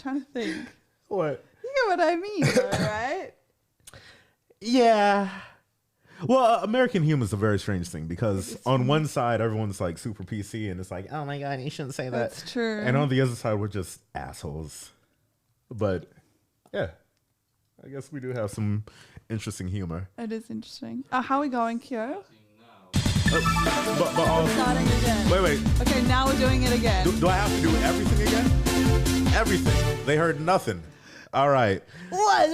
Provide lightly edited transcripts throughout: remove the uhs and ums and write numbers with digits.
trying to think. What? You get what I mean, though, right? Yeah. Well, American humor is a very strange thing because on one side, everyone's like super PC and it's like, oh my God, you shouldn't say that. That's true. And on the other side, we're just assholes. But yeah, I guess we do have some interesting humor. It is interesting. How are we going, Kyo? But Starting again. wait. Okay, now we're doing it again. Do I have to do everything again? Everything. They heard nothing. All right. What?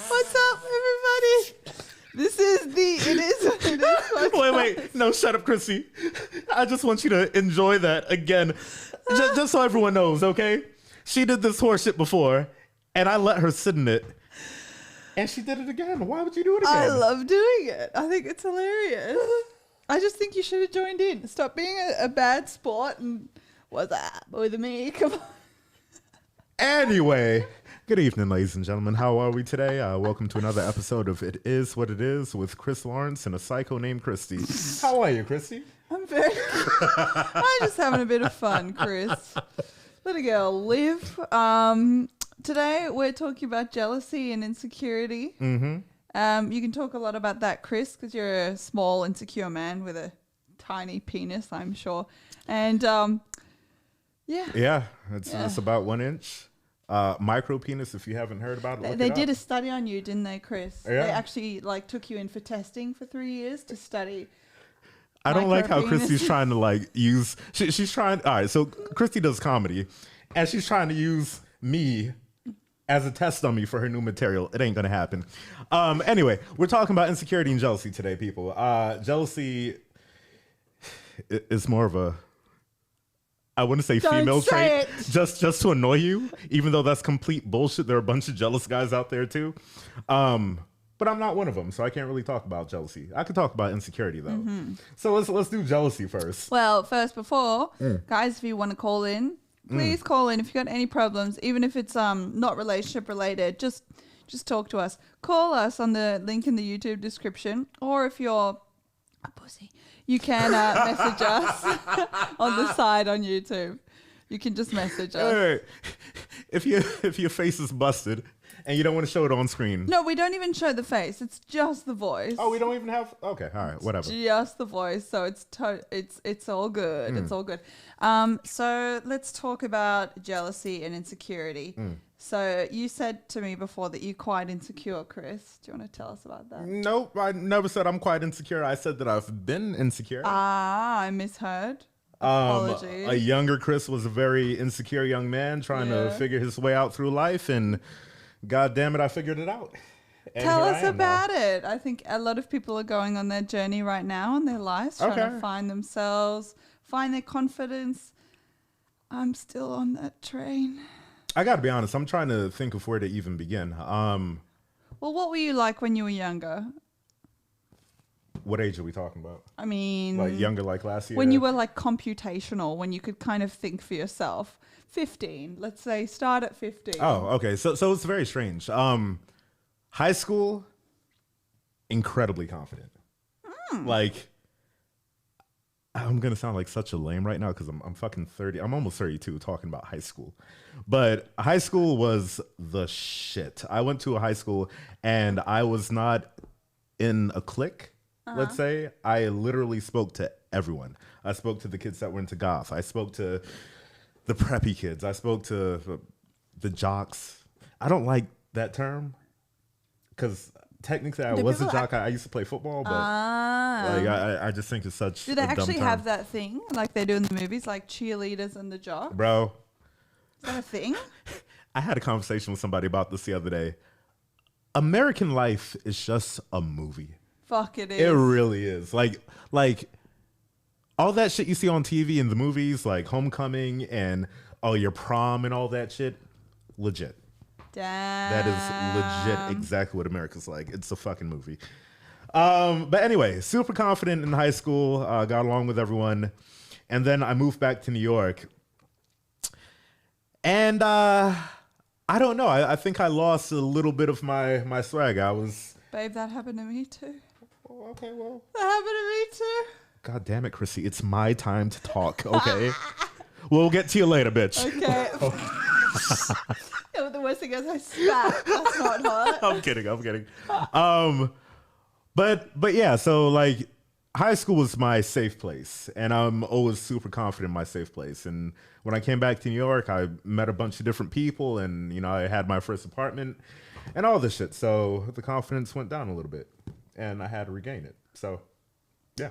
What's up, everybody? This is it is. Wait. No, shut up, Christie. I just want you to enjoy that again. Just so everyone knows, okay? She did this horse shit before, and I let her sit in it. And she did it again. Why would you do it again? I love doing it. I think it's hilarious. I just think you should have joined in. Stop being a bad sport and what's up with me? Come on. Anyway, good evening, ladies and gentlemen. How are we today? Welcome to another episode of It Is What It Is with Chris Lawrence and a psycho named Christie. How are you, Christie? I'm just having a bit of fun, Chris. Let a girl live. Today we're talking about jealousy and insecurity. Mm-hmm. You can talk a lot about that, Chris, because you're a small, insecure man with a tiny penis, I'm sure. And yeah, it's about 1 inch. Micro penis, if you haven't heard about it. They did a study on you, didn't they, Chris? Yeah. They actually took you in for testing for 3 years to study. I don't like how micro Christie's penises. trying to use. She's trying. All right, so Christie does comedy, and she's trying to use me as a test dummy for her new material. It ain't gonna happen. Anyway, we're talking about insecurity and jealousy today, people. Jealousy is more of a, I wouldn't say Don't female say trait, it. just to annoy you, even though that's complete bullshit. There are a bunch of jealous guys out there too. But I'm not one of them, so I can't really talk about jealousy. I could talk about insecurity though. Mm-hmm. So let's do jealousy first. Well, first, before, guys, if you want to call in, please call in. If you got any problems, even if it's not relationship related, just talk to us. Call us on the link in the YouTube description, or if you're a pussy, you can message us on the side on YouTube. You can just message us. Hey, if your face is busted and you don't want to show it on screen. No, we don't even show the face. It's just the voice. Oh, we don't even have. Okay, all right, whatever. Just the voice, so it's all good. It's all good. So let's talk about jealousy and insecurity. So you said to me before that you're quite insecure, Chris. Do you want to tell us about that? Nope, I never said I'm quite insecure. I said that I've been insecure. I misheard. Apologies. A younger Chris was a very insecure young man trying to figure his way out through life, and God damn it, I figured it out. And Tell here us I am now. about it. I think a lot of people are going on their journey right now in their lives, trying to find themselves, find their confidence. I'm still on that train. I got to be honest. I'm trying to think of where to even begin. Well, what were you like when you were younger? What age are we talking about? I mean, Like younger, like last year? when you were like computational, when you could kind of think for yourself. 15, let's say, start at 15. Oh, okay. So it's very strange. High school, incredibly confident. Like, I'm gonna sound like such a lame right now because I'm fucking 30. I'm almost 32 talking about high school. But high school was the shit. I went to a high school and I was not in a clique, let's say. I literally spoke to everyone. I spoke to the kids that were into goth. I spoke to the preppy kids. I spoke to the jocks. I don't like that term because technically I was a jock. I used to play football, but like I just think it's such Do they a dumb actually term. have that thing like they do in the movies, like cheerleaders and the jock? Bro, Is that a thing? I had a conversation with somebody about this the other day. American life is just a movie. Fuck, it is. It really is. Like all that shit you see on TV and the movies, like Homecoming and your prom and all that shit, legit. Damn. That is legit exactly what America's like. It's a fucking movie. But anyway, super confident in high school, got along with everyone. And then I moved back to New York. And I I don't know. I think I lost a little bit of my swag. I was... Babe, that happened to me too. Oh, okay, well. That happened to me too. God damn it, Chrissy. It's my time to talk, okay? We'll get to you later, bitch. Okay. The worst thing is I spat. That's not hot. I'm kidding. But yeah, so like high school was my safe place, and I'm always super confident in my safe place. And when I came back to New York, I met a bunch of different people, and you know, I had my first apartment and all this shit. So the confidence went down a little bit, and I had to regain it. So yeah.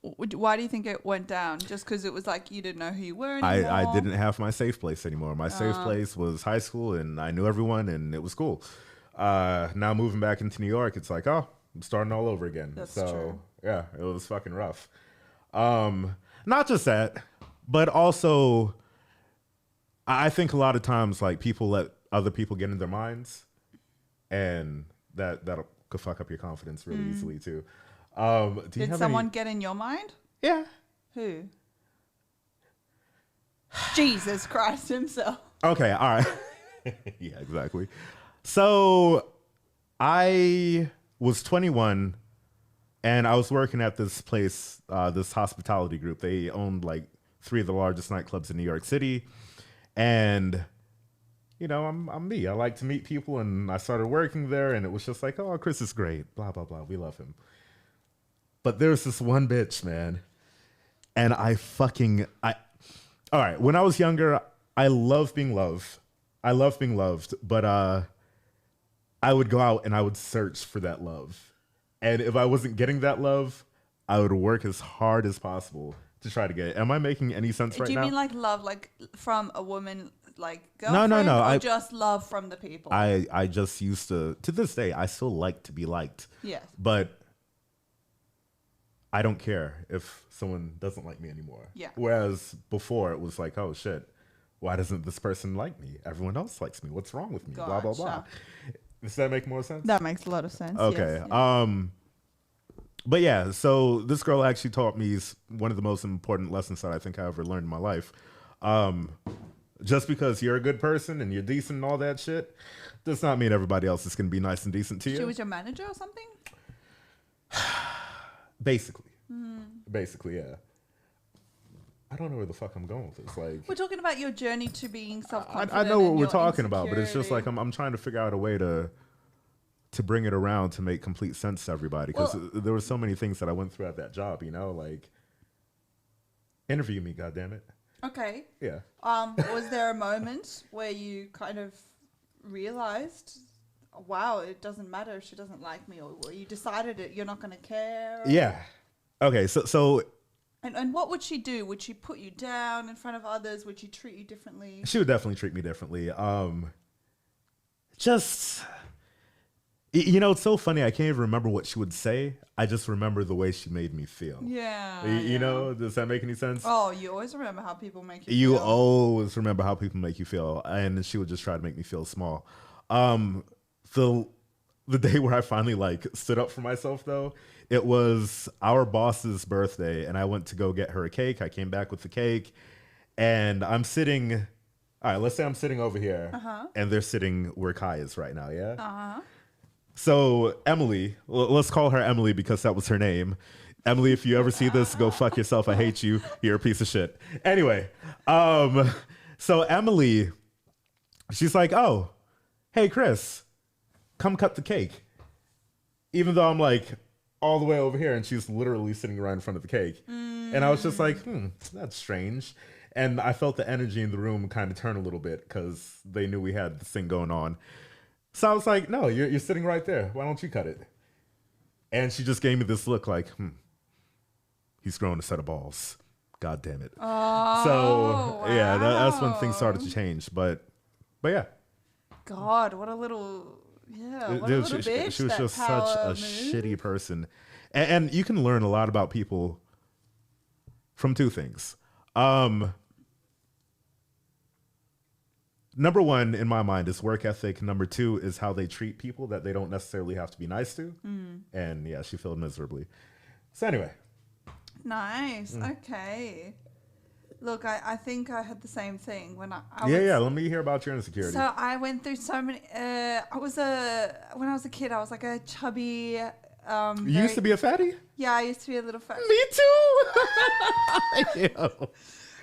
Why do you think it went down? Just because it was like you didn't know who you were anymore? I didn't have my safe place anymore. My safe place was high school, and I knew everyone, and it was cool. Now moving back into New York, it's like, oh, I'm starting all over again. That's so true. yeah, it was fucking rough. Not just that, but also I think a lot of times like people let other people get in their minds, and that could fuck up your confidence really easily too. Did someone get in your mind? Yeah. Who? Jesus Christ himself. Okay, all right. Yeah, exactly. So I was 21 and I was working at this place, this hospitality group. They owned like 3 of the largest nightclubs in New York City. And, you know, I'm me. I like to meet people, and I started working there, and it was just like, oh, Chris is great, blah, blah, blah. We love him. But there's this one bitch, man. And all right, when I was younger, I loved being loved. But I would go out and I would search for that love. And if I wasn't getting that love, I would work as hard as possible to try to get it. Am I making any sense right now? Do you mean like love, like from a woman, like girlfriend? No. Or just love from the people? I just used to this day, I still like to be liked. Yes. But I don't care if someone doesn't like me anymore. Yeah. Whereas before it was like, oh shit, why doesn't this person like me? Everyone else likes me. What's wrong with me? Blah, blah, blah. Does that make more sense? That makes a lot of sense. Okay. Yes. But yeah, so this girl actually taught me one of the most important lessons that I think I ever learned in my life. Just because you're a good person and you're decent and all that shit does not mean everybody else is going to be nice and decent to you. She was your manager or something? Basically. Basically, yeah. I don't know where the fuck I'm going with this. Like, we're talking about your journey to being self-confident. I know what we're talking about, but it's just like I'm trying to figure out a way to bring it around to make complete sense to everybody, because there were so many things that I went through at that job, you know, like interview me, goddammit. Okay. Yeah. Was there a moment where you kind of realized, wow, it doesn't matter if she doesn't like me, or you decided that you're not going to care? Yeah. Okay. So. And what would she do? Would she put you down in front of others? Would she treat you differently? She would definitely treat me differently. Just, you know, it's so funny. I can't even remember what she would say. I just remember the way she made me feel. Yeah. You know, does that make any sense? Oh, you always remember how people make you feel. You always remember how people make you feel. And she would just try to make me feel small. The day where I finally like stood up for myself, though, it was our boss's birthday, and I went to go get her a cake. I came back with the cake, and I'm sitting. All right, let's say I'm sitting over here, and they're sitting where Kai is right now. Yeah. So Emily, let's call her Emily because that was her name. Emily, if you ever see this, go fuck yourself. I hate you. You're a piece of shit. Anyway, so Emily, she's like, "Oh, hey Chris, come cut the cake." Even though I'm like all the way over here, and she's literally sitting right in front of the cake. And I was just like, that's strange. And I felt the energy in the room kind of turn a little bit because they knew we had this thing going on. So I was like, no, you're sitting right there. Why don't you cut it? And she just gave me this look like, he's growing a set of balls. God damn it. Oh, so yeah, that's when wow. things started to change. But yeah. God, what a little... Yeah, what Dude, a little bitch. she was just such a shitty person. And you can learn a lot about people from 2 things. Number 1, in my mind, is work ethic. Number 2 is how they treat people that they don't necessarily have to be nice to. And yeah, she failed miserably. So anyway. Nice. Okay. Look, I think I had the same thing when I Yeah. Let me hear about your insecurity. So I went through so many. When I was a kid, I was like a chubby. You used to be a fatty? Yeah, I used to be a little fat. Me too.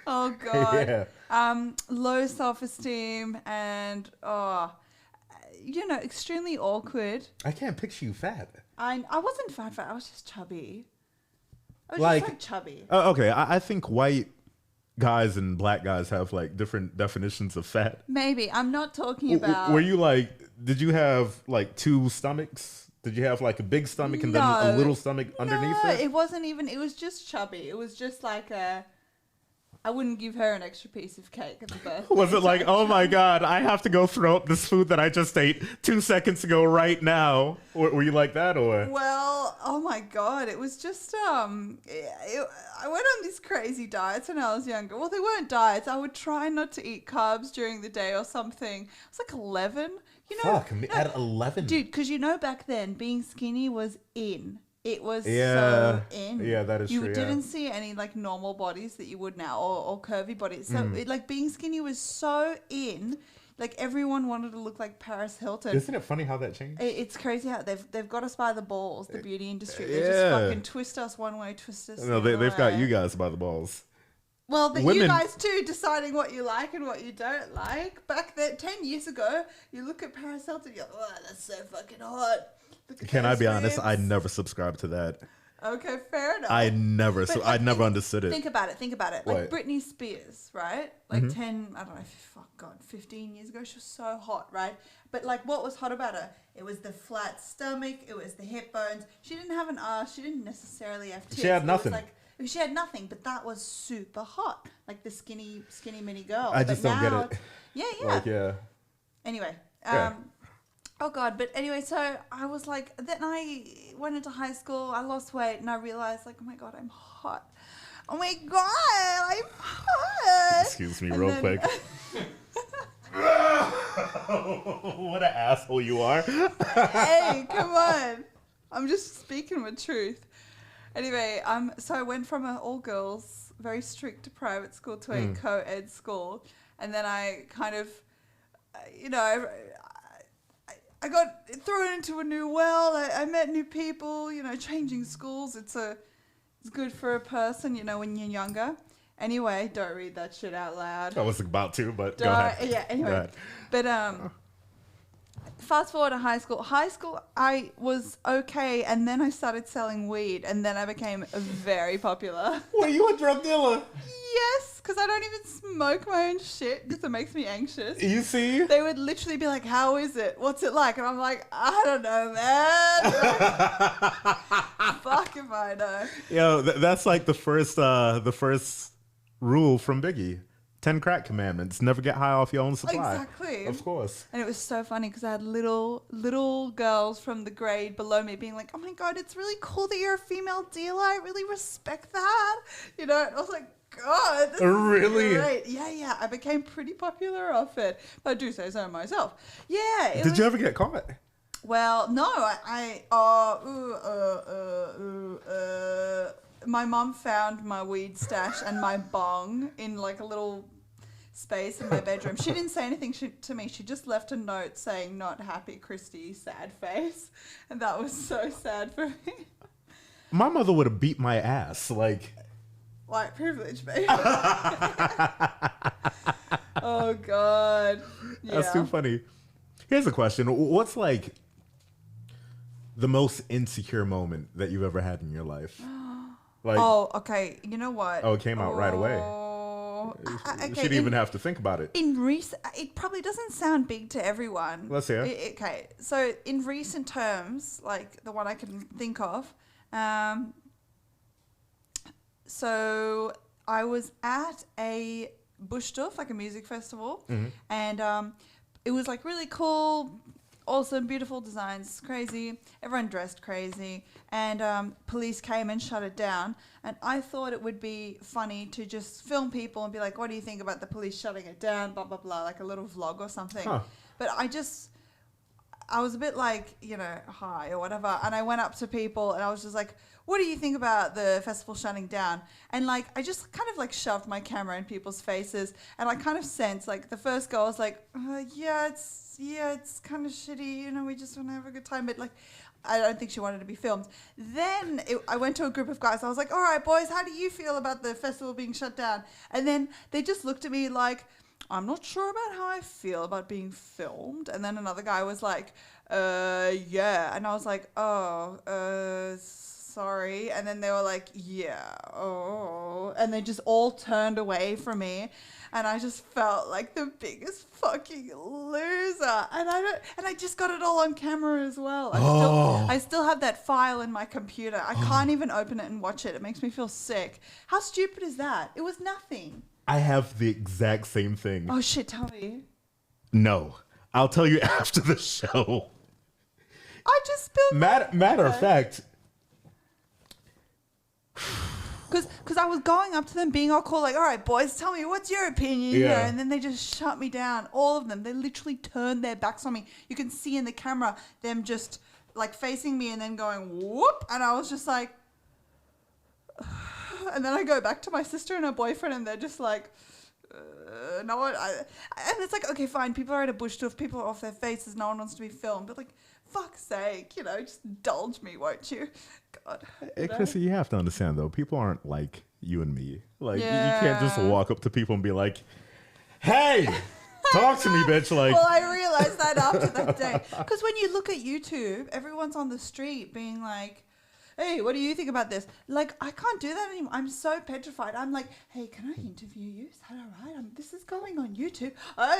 Oh God. Yeah. Low self-esteem and extremely awkward. I can't picture you fat. I wasn't fat. I was just chubby. I was Like- just like chubby. Okay, I think white guys and black guys have like different definitions of fat. Maybe. I'm not talking about. Were you like? Did you have like two stomachs? Did you have like a big stomach and then a little stomach underneath No, it? it wasn't even. It was just chubby. It was just like a. I wouldn't give her an extra piece of cake at the birthday. Was it like, oh my God, I have to go throw up this food that I just ate 2 seconds ago right now? Were you like that or? Well, oh my God, it was just, I went on these crazy diets when I was younger. Well, they weren't diets. I would try not to eat carbs during the day or something. I was like 11. Fuck, at 11? Dude, because back then, being skinny was in. It was Yeah. so in. Yeah, that is you true, yeah. didn't see any like normal bodies that you would now or curvy bodies. So like being skinny was so in. Like everyone wanted to look like Paris Hilton. Isn't it funny how that changed? It's crazy how they've got us by the balls, the beauty industry. They Yeah. just fucking twist us one way, twist us No, the other they've got way. you guys by the balls. Well, but you Women- guys too, deciding what you like and what you don't like. Back then, 10 years ago, you look at Paris Hilton, you're like, oh, that's so fucking hot. Look at Can I those be honest? I ribs. never subscribed to that. Okay, fair enough. I never But understood it. Think about it. Like What? Britney Spears, right? Like 10, I don't know, 15 years ago, she was so hot, right? But like what was hot about her? It was the flat stomach. It was the hip bones. She didn't have an ass. She didn't necessarily have tits. She had It was nothing. she had nothing, but that was super hot. Like the skinny mini girl. I But just don't get now it. it's- Yeah. Like, yeah. Anyway, Yeah. oh God, but anyway, so I was like, then I went into high school, I lost weight, and I realized, like, oh my God, I'm hot. Oh my God, I'm hot. Excuse me, And real then- quick. What an asshole you are. Hey, come on. I'm just speaking the truth. Anyway, so I went from an all girls, very strict private school to a co-ed school, and then I kind of, I got thrown into a new world. I met new people. Changing schools. It's good for a person. When you're younger. Anyway, don't read that shit out loud. I was about to, but go Don't- ahead. Yeah. Go Anyway, ahead. but fast forward to high school. High school, I was okay, and then I started selling weed, and then I became very popular. Were you a drug dealer? Yes, because I don't even smoke my own shit because it makes me anxious. You see? They would literally be like, "How is it? What's it like?" And I'm like, "I don't know, man. Fuck if I know." Yo, that's like the first rule from Biggie. 10 crack commandments. Never get high off your own supply. Exactly. Of course. And it was so funny because I had little girls from the grade below me being like, "Oh my God, it's really cool that you're a female dealer. I really respect that." And I was like, God, this Really? is great. Yeah. I became pretty popular off it. But I do say so myself. Yeah. Did you ever get caught? Well, no. My mum found my weed stash and my bong in like a little space in my bedroom. She didn't say anything to me. She just left a note saying, "Not happy, Christie, sad face." And that was so sad for me. My mother would have beat my ass. Like, White privilege, baby. Oh, God. Yeah. that's too funny. Here's a question. What's like the most insecure moment that you've ever had in your life? Like, Oh, okay. You know what? Oh, it came out right away. Okay. you shouldn't even have to think about it. It probably doesn't sound big to everyone. Let's hear. Okay, so in recent terms, like the one I can think of, so I was at a Bush Stuff, like a music festival, and it was like really cool, awesome, beautiful designs, crazy. Everyone dressed crazy, and police came and shut it down. And I thought it would be funny to just film people and be like, "What do you think about the police shutting it down?" Blah blah blah, like a little vlog or something. Huh. But I was a bit like, high or whatever. And I went up to people and I was just like, what do you think about the festival shutting down? And like, I just kind of like shoved my camera in people's faces. And I kind of sensed like the first girl was like, it's kind of shitty. We just want to have a good time. But like, I don't think she wanted to be filmed. Then I went to a group of guys. I was like, all right, boys, how do you feel about the festival being shut down? And then they just looked at me like, I'm not sure about how I feel about being filmed. And then another guy was like, yeah. And I was like, sorry. And then they were like, yeah, oh. And they just all turned away from me. And I just felt like the biggest fucking loser. And I just got it all on camera as well. I still have that file in my computer. I can't even open it and watch it. It makes me feel sick. How stupid is that? It was nothing. I have the exact same thing. Oh shit, tell me. No. I'll tell you after the show. I just spilled Matter of fact. Because I was going up to them being all cool, like, all right, boys, tell me, what's your opinion here? And then they just shut me down. All of them. They literally turned their backs on me. You can see in the camera them just like facing me and then going whoop. And I was just like, and then I go back to my sister and her boyfriend and they're just like, no one. And it's like, okay, fine. People are at a bush tooth. People are off their faces. No one wants to be filmed. But like, fuck's sake, just indulge me, won't you? God. Hey, Chrissy, you have to understand though, people aren't like you and me. Like, you can't just walk up to people and be like, hey, talk to me, bitch. Like, well, I realized that after that day. Because when you look at YouTube, everyone's on the street being like, hey, what do you think about this? Like, I can't do that anymore. I'm so petrified. I'm like, hey, can I interview you? Is that all right? This is going on YouTube.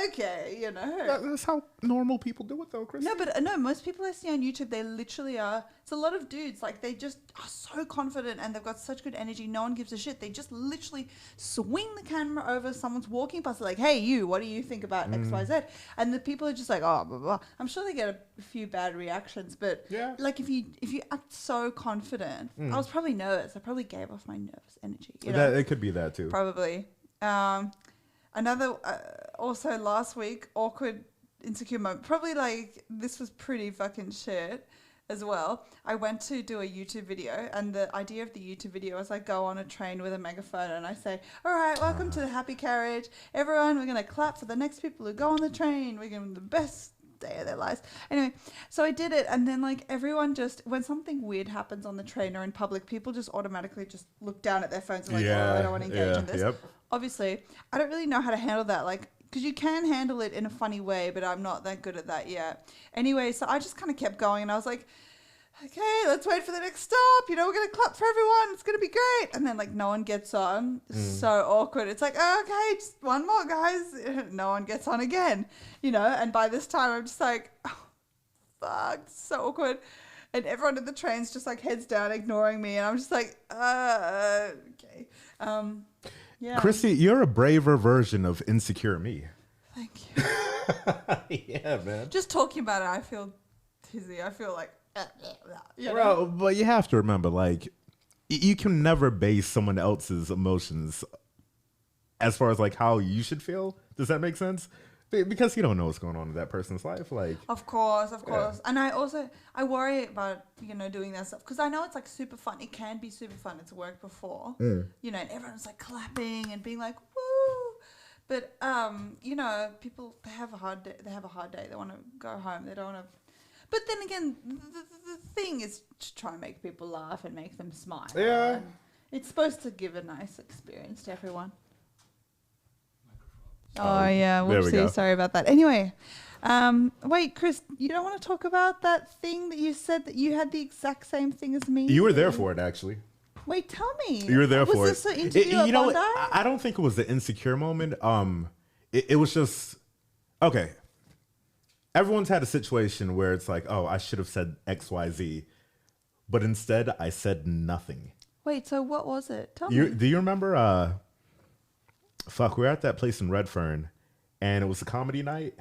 Okay, That's how normal people do it, though, Chris. No, but no, most people I see on YouTube, they literally are. It's a lot of dudes. Like, they just are so confident and they've got such good energy. No one gives a shit. They just literally swing the camera over. Someone's walking past, like, hey, you, what do you think about X, Y, Z? And the people are just like, oh, blah, blah. I'm sure they get a few bad reactions, but like, if you act so confident, I was probably nervous. I probably gave off my nervous energy. It could be that too. Probably. Another, also last week, awkward, insecure moment. Probably like, this was pretty fucking shit as well. I went to do a YouTube video and the idea of the YouTube video is I go on a train with a megaphone and I say, all right, welcome to the happy carriage. Everyone, we're going to clap for the next people who go on the train. We're going to the best day of their lives. Anyway, so I did it and then like everyone just, when something weird happens on the train or in public, people just automatically just look down at their phones and like, I don't want to engage in this. Obviously, I don't really know how to handle that. Like, because you can handle it in a funny way, but I'm not that good at that yet. Anyway, so I just kind of kept going and I was like, okay, let's wait for the next stop. We're going to clap for everyone. It's going to be great. And then like no one gets on. So awkward. It's like, okay, just one more, guys. No one gets on again, and by this time I'm just like, oh, fuck, so awkward. And everyone in the train's just like heads down, ignoring me. And I'm just like, okay. Yeah. Christy, you're a braver version of insecure me. Thank you. Yeah, man. Just talking about it, I feel dizzy. I feel like, Bro, but you have to remember, like, you can never base someone else's emotions as far as like how you should feel. Does that make sense? Because you don't know what's going on in that person's life. Like, of course. And I worry about, doing that stuff because I know it's like super fun. It can be super fun. It's worked before, and everyone's like clapping and being like, woo. But, people, they have a hard day. They want to go home. They don't want to. But then again, the thing is to try and make people laugh and make them smile. Yeah. And it's supposed to give a nice experience to everyone. Oh, yeah. Whoopsie. Sorry about that. Anyway, wait, Chris, you don't want to talk about that thing that you said that you had the exact same thing as me? You were there for it, actually. Wait, tell me. You were there for it. Was this an interview at Bondi? I don't think it was the insecure moment. It was just, okay. Everyone's had a situation where it's like, oh, I should have said X, Y, Z. But instead, I said nothing. Wait, so what was it? Tell me. Do you remember, we were at that place in Redfern, and it was a comedy night,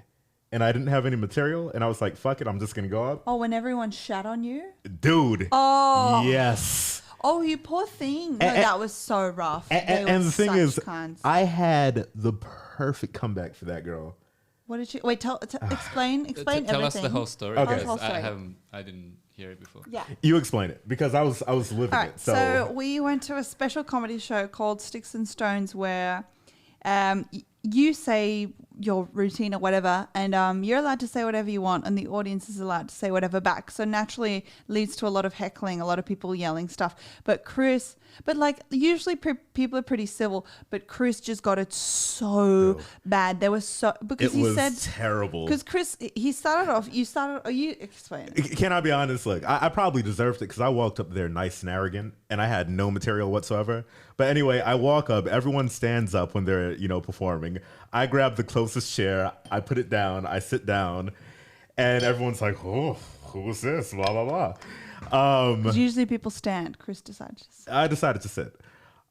and I didn't have any material, and I was like, fuck it, I'm just going to go up. Oh, when everyone shat on you? Dude. Oh. Yes. Oh, you poor thing. No, that was so rough. And the thing is, cons. I had the perfect comeback for that girl. What did she? Wait, explain Tell everything. us the whole story. Okay. Because Tell us the whole story. I didn't hear it before. Yeah. You explain it because I was living All right. it. So we went to a special comedy show called Sticks and Stones where you say your routine or whatever, and you're allowed to say whatever you want, and the audience is allowed to say whatever back. So naturally leads to a lot of heckling, a lot of people yelling stuff. But like usually people are pretty civil, but Chris just got it so bad. There was because it he was said terrible. Because Chris, he started off. You explain it. Can I be honest? Look, I probably deserved it because I walked up there nice and arrogant, and I had no material whatsoever. But anyway, I walk up. Everyone stands up when they're performing. I grab the closest chair. I put it down. I sit down, and everyone's like, "Oh, who's this?" Blah blah blah. Usually people stand. Chris decided to sit. I decided to sit.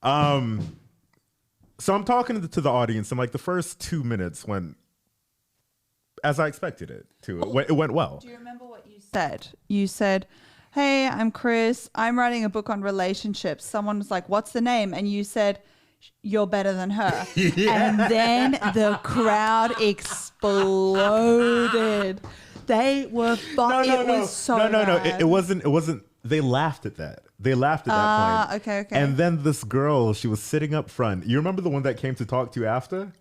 So I'm talking to the audience, and like the first 2 minutes went as I expected it to. It went well. Do you remember what you said? You said, "Hey, I'm Chris. I'm writing a book on relationships." Someone was like, "What's the name?" And you said, "You're better than her." Yeah. And then the crowd exploded. They were was so no. bad. It wasn't. They laughed at that. They laughed at that point. Okay. And then this girl, she was sitting up front. You remember the one that came to talk to you after?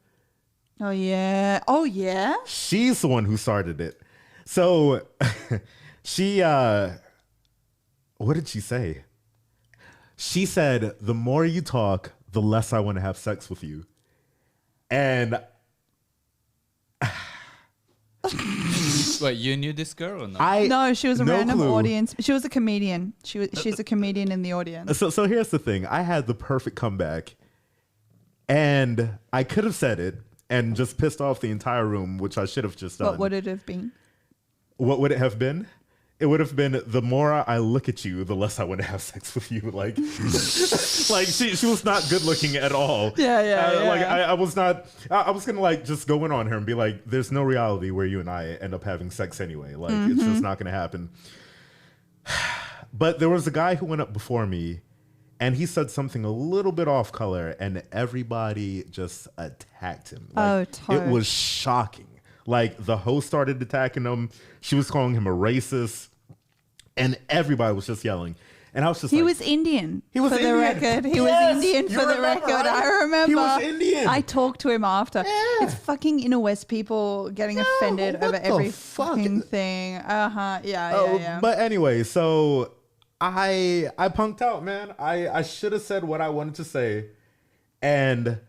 Oh yeah. She's the one who started it. So she what did she say? She said, "The more you talk, the less I want to have sex with you." And Wait, you knew this girl or not? No, she was a no random clue. audience. She was a comedian. She's a comedian in the audience. So here's the thing. I had the perfect comeback, and I could have said it and just pissed off the entire room, which I should have just done. What would it have been? What would it have been? It would have been, "The more I look at you, the less I want to have sex with you." Like, like she was not good looking at all. Yeah. Like I was not. I was gonna like just go in on her and be like, "There's no reality where you and I end up having sex anyway. Like it's just not gonna happen." But there was a guy who went up before me, and he said something a little bit off color, and everybody just attacked him. Like, it was shocking. Like the host started attacking him. She was calling him a racist, and everybody was just yelling. And I was just He was Indian. He was for Indian. the record. He Yes! was Indian You for the remember, record. right? I remember. He was Indian. I talked to him after. Yeah. It's fucking inner West people getting offended what over the every fuck? fucking thing. Yeah. But anyway, so I punked out, man. I should have said what I wanted to say, and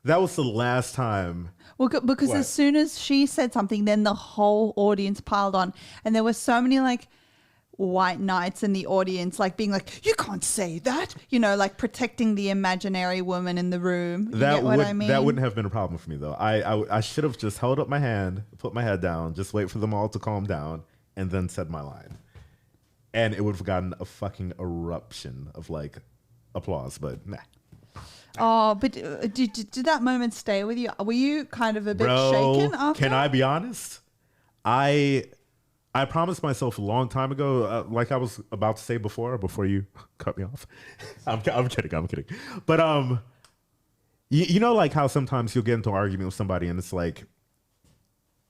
that was the last time. Well, because What? as soon as she said something, then the whole audience piled on, and there were so many like white knights in the audience, like being like, "You can't say that," like protecting the imaginary woman in the room. You get what I mean? That wouldn't have been a problem for me though. I should have just held up my hand, put my head down, just wait for them all to calm down, and then said my line, and it would have gotten a fucking eruption of like applause. But nah. Oh, but did that moment stay with you? Were you kind of a bit shaken after? Can I be honest? I promised myself a long time ago, like I was about to say before you cut me off. I'm kidding. But you know, like how sometimes you'll get into an argument with somebody and it's like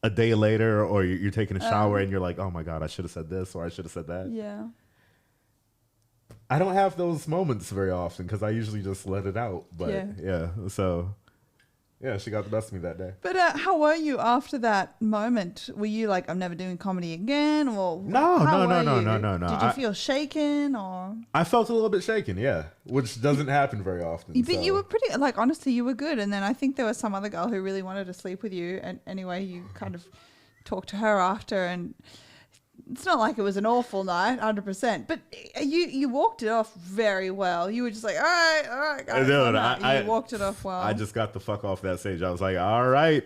a day later, or you're taking a shower and you're like, "Oh my God, I should have said this or I should have said that." Yeah. I don't have those moments very often because I usually just let it out. But so she got the best of me that day. But how were you after that moment? Were you like, "I'm never doing comedy again"? Or No. Did you feel shaken or? I felt a little bit shaken, yeah, which doesn't happen very often. But you were pretty, like, honestly, you were good. And then I think there was some other girl who really wanted to sleep with you. And anyway, you kind of talked to her after, and it's not like it was an awful night, 100%. But you walked it off very well. You were just like, all right, guys. You walked it off well. I just got the fuck off that stage. I was like, all right,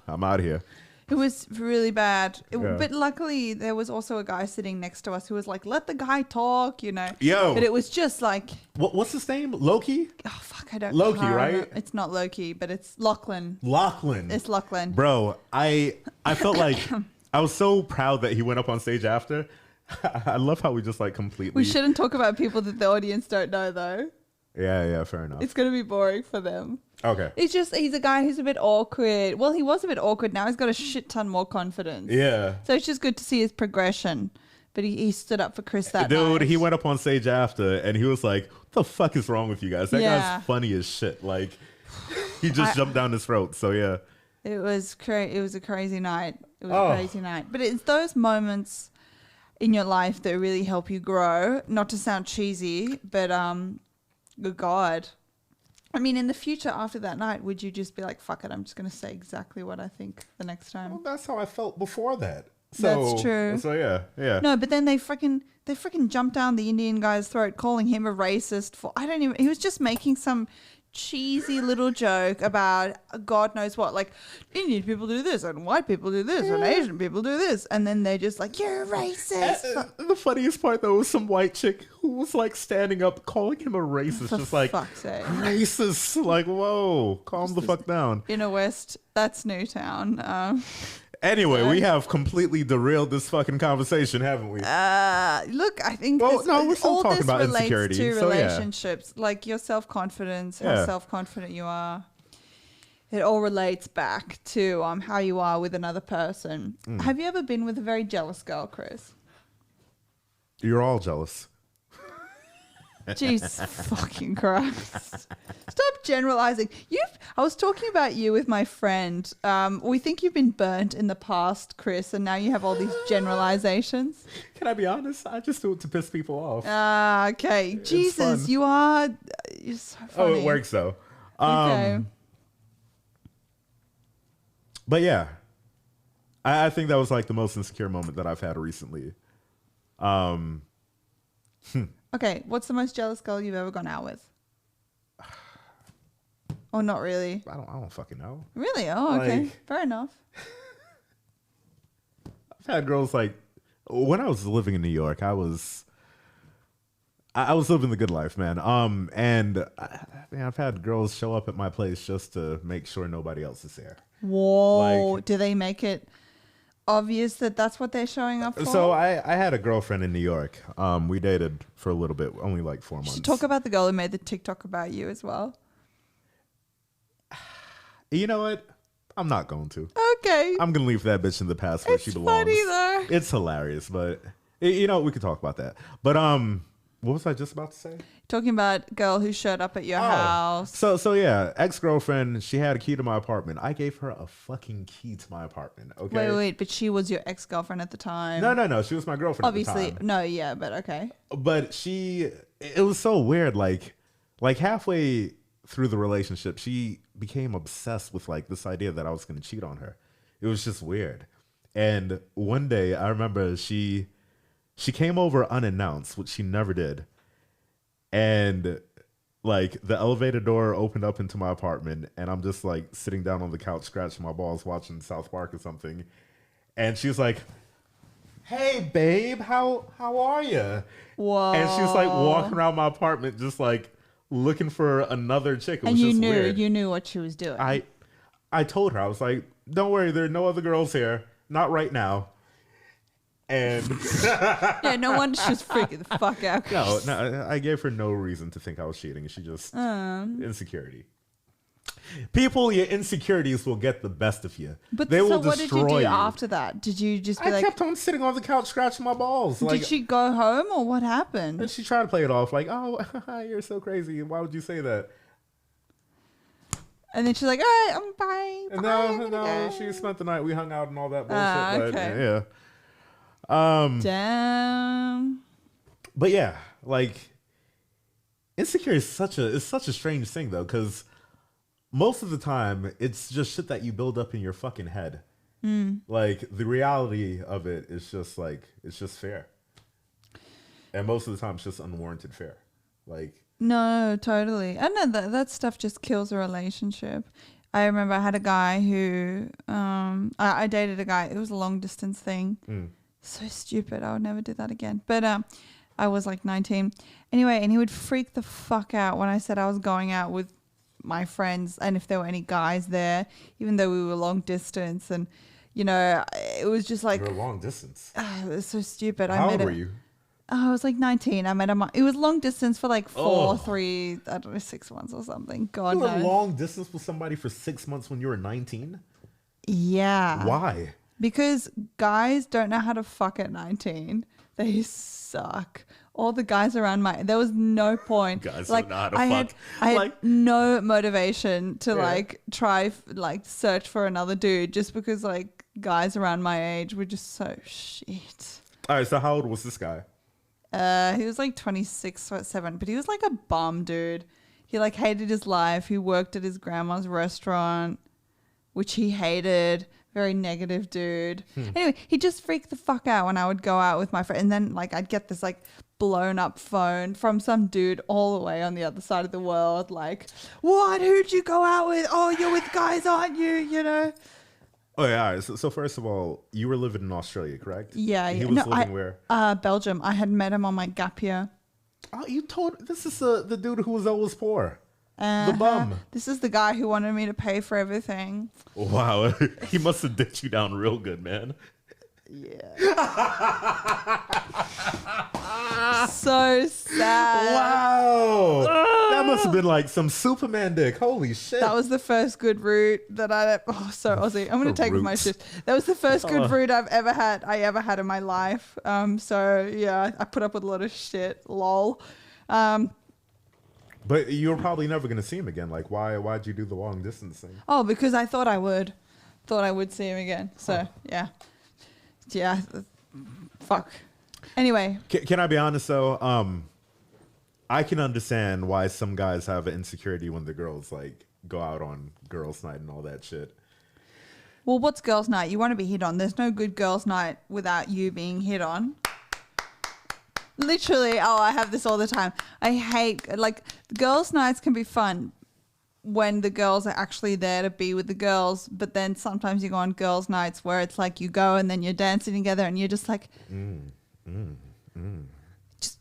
I'm out of here. It was really bad. Yeah. But luckily, there was also a guy sitting next to us who was like, let the guy talk, Yo. But it was just like... What's his name? Loki? Oh, fuck, I don't... Loki, can't right? remember. It's not Loki, but it's Lachlan. Lachlan. It's Lachlan. Bro, I felt like... I was so proud that he went up on stage after. I love how we just like completely... We shouldn't talk about people that the audience don't know, though. Yeah, fair enough. It's going to be boring for them. Okay. It's just he's a guy who's a bit awkward. Well, he was a bit awkward. Now he's got a shit ton more confidence. Yeah. So it's just good to see his progression. But he stood up for Chris that Dude, night. he went up on stage after and he was like, what the fuck is wrong with you guys? That Yeah. guy's funny as shit. Like, he just jumped down his throat. So, yeah. It was it was a crazy night. It was a crazy night. But it's those moments in your life that really help you grow. Not to sound cheesy, but good God. I mean, in the future after that night, would you just be like, fuck it, I'm just going to say exactly what I think the next time? Well, that's how I felt before that. So, That's true. So, yeah. No, but then they freaking jumped down the Indian guy's throat, calling him a racist for he was just making some cheesy little joke about God knows what, like Indian people do this and white people do this and Asian people do this, and then they're just like, you're a racist. The funniest part though was some white chick who was like standing up calling him a racist, For just like fuck's sake. racist, like whoa, calm the fuck down. Inner West, that's Newtown. Anyway, we have completely derailed this fucking conversation, haven't we? Look, I think Well, no, we're still all talking this about relates insecurity, to so yeah. relationships, like your self-confidence, how Yeah. self-confident you are. It all relates back to how you are with another person. Have you ever been with a very jealous girl, Chris? You're all jealous. Jesus fucking Christ. Stop generalizing. I was talking about you with my friend. We think you've been burnt in the past, Chris, and now you have all these generalizations. Can I be honest? I just do it to piss people off. Okay. Jesus, fun. you're so funny. Oh, it works though. Okay. But yeah, I think that was like the most insecure moment that I've had recently. Okay, what's the most jealous girl you've ever gone out with? Oh, not really. I don't fucking know. Really? Oh, okay. Like- Fair enough. I've had girls like when I was living in New York, I was living the good life, man. And I've had girls show up at my place just to make sure nobody else is there. Whoa. Like- Do they make it obvious that that's what they're showing up for? So I had a girlfriend in New York. We dated for a little bit, only like 4 months. Should talk about the girl who made the TikTok about you as well. You know what? I'm not going to. Okay. I'm gonna leave that bitch in the past where she belongs. funny though. It's hilarious, but you know we could talk about that. But what was I just about to say? Talking about girl who showed up at your house. So yeah, ex-girlfriend. She had a key to my apartment. I gave her a fucking key to my apartment. Okay. Wait, but she was your ex-girlfriend at the time. No. She was my girlfriend. Obviously, at the time. no, yeah, but okay. But it was so weird. Like halfway through the relationship, she became obsessed with like this idea that I was going to cheat on her. It was just weird. And one day I remember she came over unannounced, which she never did. And like the elevator door opened up into my apartment and I'm just like sitting down on the couch, scratching my balls, watching South Park or something. And she was like, "Hey babe, how are you?" Whoa. And she was like walking around my apartment just like looking for another chick. It was just weird. You knew what she was doing. I told her, I was like, "Don't worry, there are no other girls here. Not right now." And yeah, no one should freak the fuck out. no, I gave her no reason to think I was cheating. She just insecurity. People, your insecurities will get the best of you. But they will what did you destroy do after that? Did you just be I like, kept on sitting on the couch scratching my balls. Like, did she go home or what happened? and she tried to play it off like, "Oh, you're so crazy. Why would you say that?" And then she's like, "All right, I'm bye." And bye, I'm no, gonna go." she spent the night. We hung out and all that bullshit. But okay. yeah. Damn. But yeah, like insecurity is such a strange thing though, because most of the time it's just shit that you build up in your fucking head. Like the reality of it is just like it's just fair, and most of the time it's just unwarranted fear. Like No, totally. I know that stuff just kills a relationship. I remember I had a guy who I dated a guy. It was a long distance thing. So stupid. I would never do that again. But I was like 19. Anyway, and he would freak the fuck out when I said I was going out with my friends and if there were any guys there, even though we were long distance. And, you know, it was just like... we're long distance. it was so stupid. How old were you? I was like 19. I met him. It was long distance for like Oh. 6 months or something. God You were knows. long distance with somebody for 6 months when you were 19? Yeah. Why? Because guys don't know how to fuck at 19. They suck. All the guys around there was no point. Guys like, don't know how to I fuck. I had Like- no motivation to Yeah. like try like search for another dude just because like guys around my age were just so shit. All right, so how old was this guy? He was like 26 or 7, but he was like a bum dude. He like hated his life. He worked at his grandma's restaurant, which he hated. Very negative dude. Anyway, he just freaked the fuck out when I would go out with my friend. And then like I'd get this like blown up phone from some dude all the way on the other side of the world. Like, what? Who'd you go out with? Oh, you're with guys, aren't you? You know? Oh, yeah. All right. So first of all, you were living in Australia, correct? Yeah. He yeah. was living where? Belgium. I had met him on my gap year. Oh, you told... This is the dude who was always poor. The bum. This is the guy who wanted me to pay for everything. Wow. He must have dicked you down real good, man. Yeah. So sad. Wow. That must have been like some Superman dick. Holy shit. That was the first good root that so Aussie. I'm going to take off my Roots. shift. That was the first good root I ever had in my life. So yeah, I put up with a lot of shit. Lol. But you were probably never going to see him again. Like, why'd you do the long distance thing? Oh, because I thought I would see him again. So yeah. Fuck. Anyway. Can I be honest, though? I can understand why some guys have an insecurity when the girls, like, go out on girls' night and all that shit. Well, what's girls' night? You want to be hit on. There's no good girls' night without you being hit on. Literally, I have this all the time. I hate, like, girls' nights can be fun when the girls are actually there to be with the girls, but then sometimes you go on girls' nights where it's like you go and then you're dancing together and you're just like, just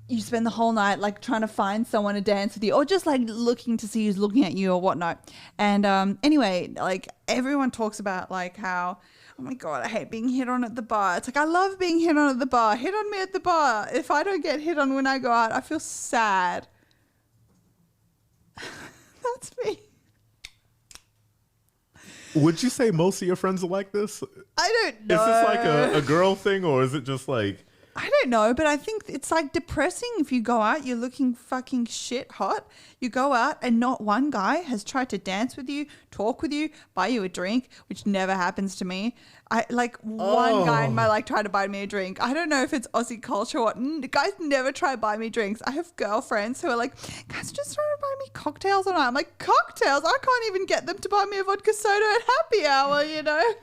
you spend the whole night like trying to find someone to dance with you or just like looking to see who's looking at you or whatnot. And anyway, like everyone talks about like how, oh my God, I hate being hit on at the bar. It's like, I love being hit on at the bar. Hit on me at the bar. If I don't get hit on when I go out, I feel sad. That's me. Would you say most of your friends are like this? I don't know. Is this like a girl thing or is it just like... I don't know, but I think it's like depressing if you go out, you're looking fucking shit hot. You go out and not one guy has tried to dance with you, talk with you, buy you a drink, which never happens to me. One guy in my life tried to buy me a drink. I don't know if it's Aussie culture or what. Guys never try to buy me drinks. I have girlfriends who are like, guys just trying to buy me cocktails all night. I'm like, cocktails? I can't even get them to buy me a vodka soda at happy hour, you know?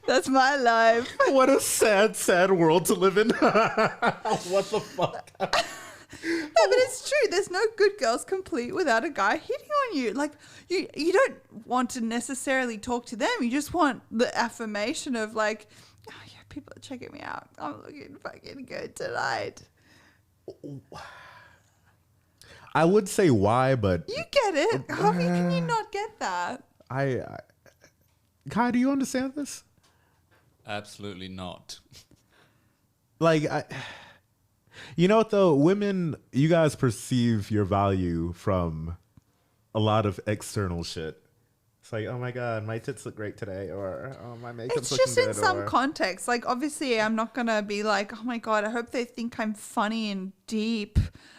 That's my life. What a sad, sad world to live in. What the fuck? No, but it's true. There's no good girls complete without a guy hitting on you. Like you don't want to necessarily talk to them. You just want the affirmation of like, oh yeah, people are checking me out. I'm looking fucking good tonight. I would say why, but You get it. How can you not get that? Kai, do you understand this? Absolutely not. Like, you know what though? Women, you guys perceive your value from a lot of external shit. It's like, oh my God, my tits look great today, or oh my makeup's It's looking just in good, some or... context. Like, obviously, I'm not going to be like, oh my God, I hope they think I'm funny and deep,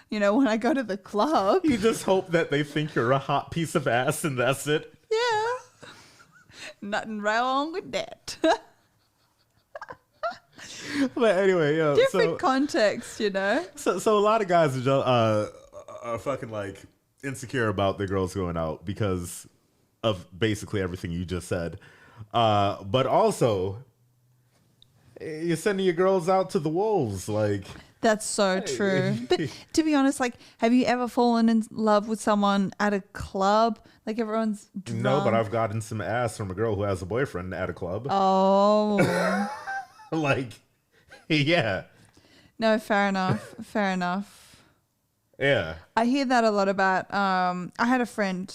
you know, when I go to the club. You just hope that they think you're a hot piece of ass and that's it. Yeah. Nothing wrong with that. But anyway, Different context, you know? So a lot of guys are just, are fucking like insecure about their girls going out because of basically everything you just said. But also, you're sending your girls out to the wolves, like... That's so true. But to be honest, like, have you ever fallen in love with someone at a club? Like, everyone's drunk. No, but I've gotten some ass from a girl who has a boyfriend at a club. Oh. Like, yeah. No, fair enough. Fair enough. Yeah. I hear that a lot about, I had a friend,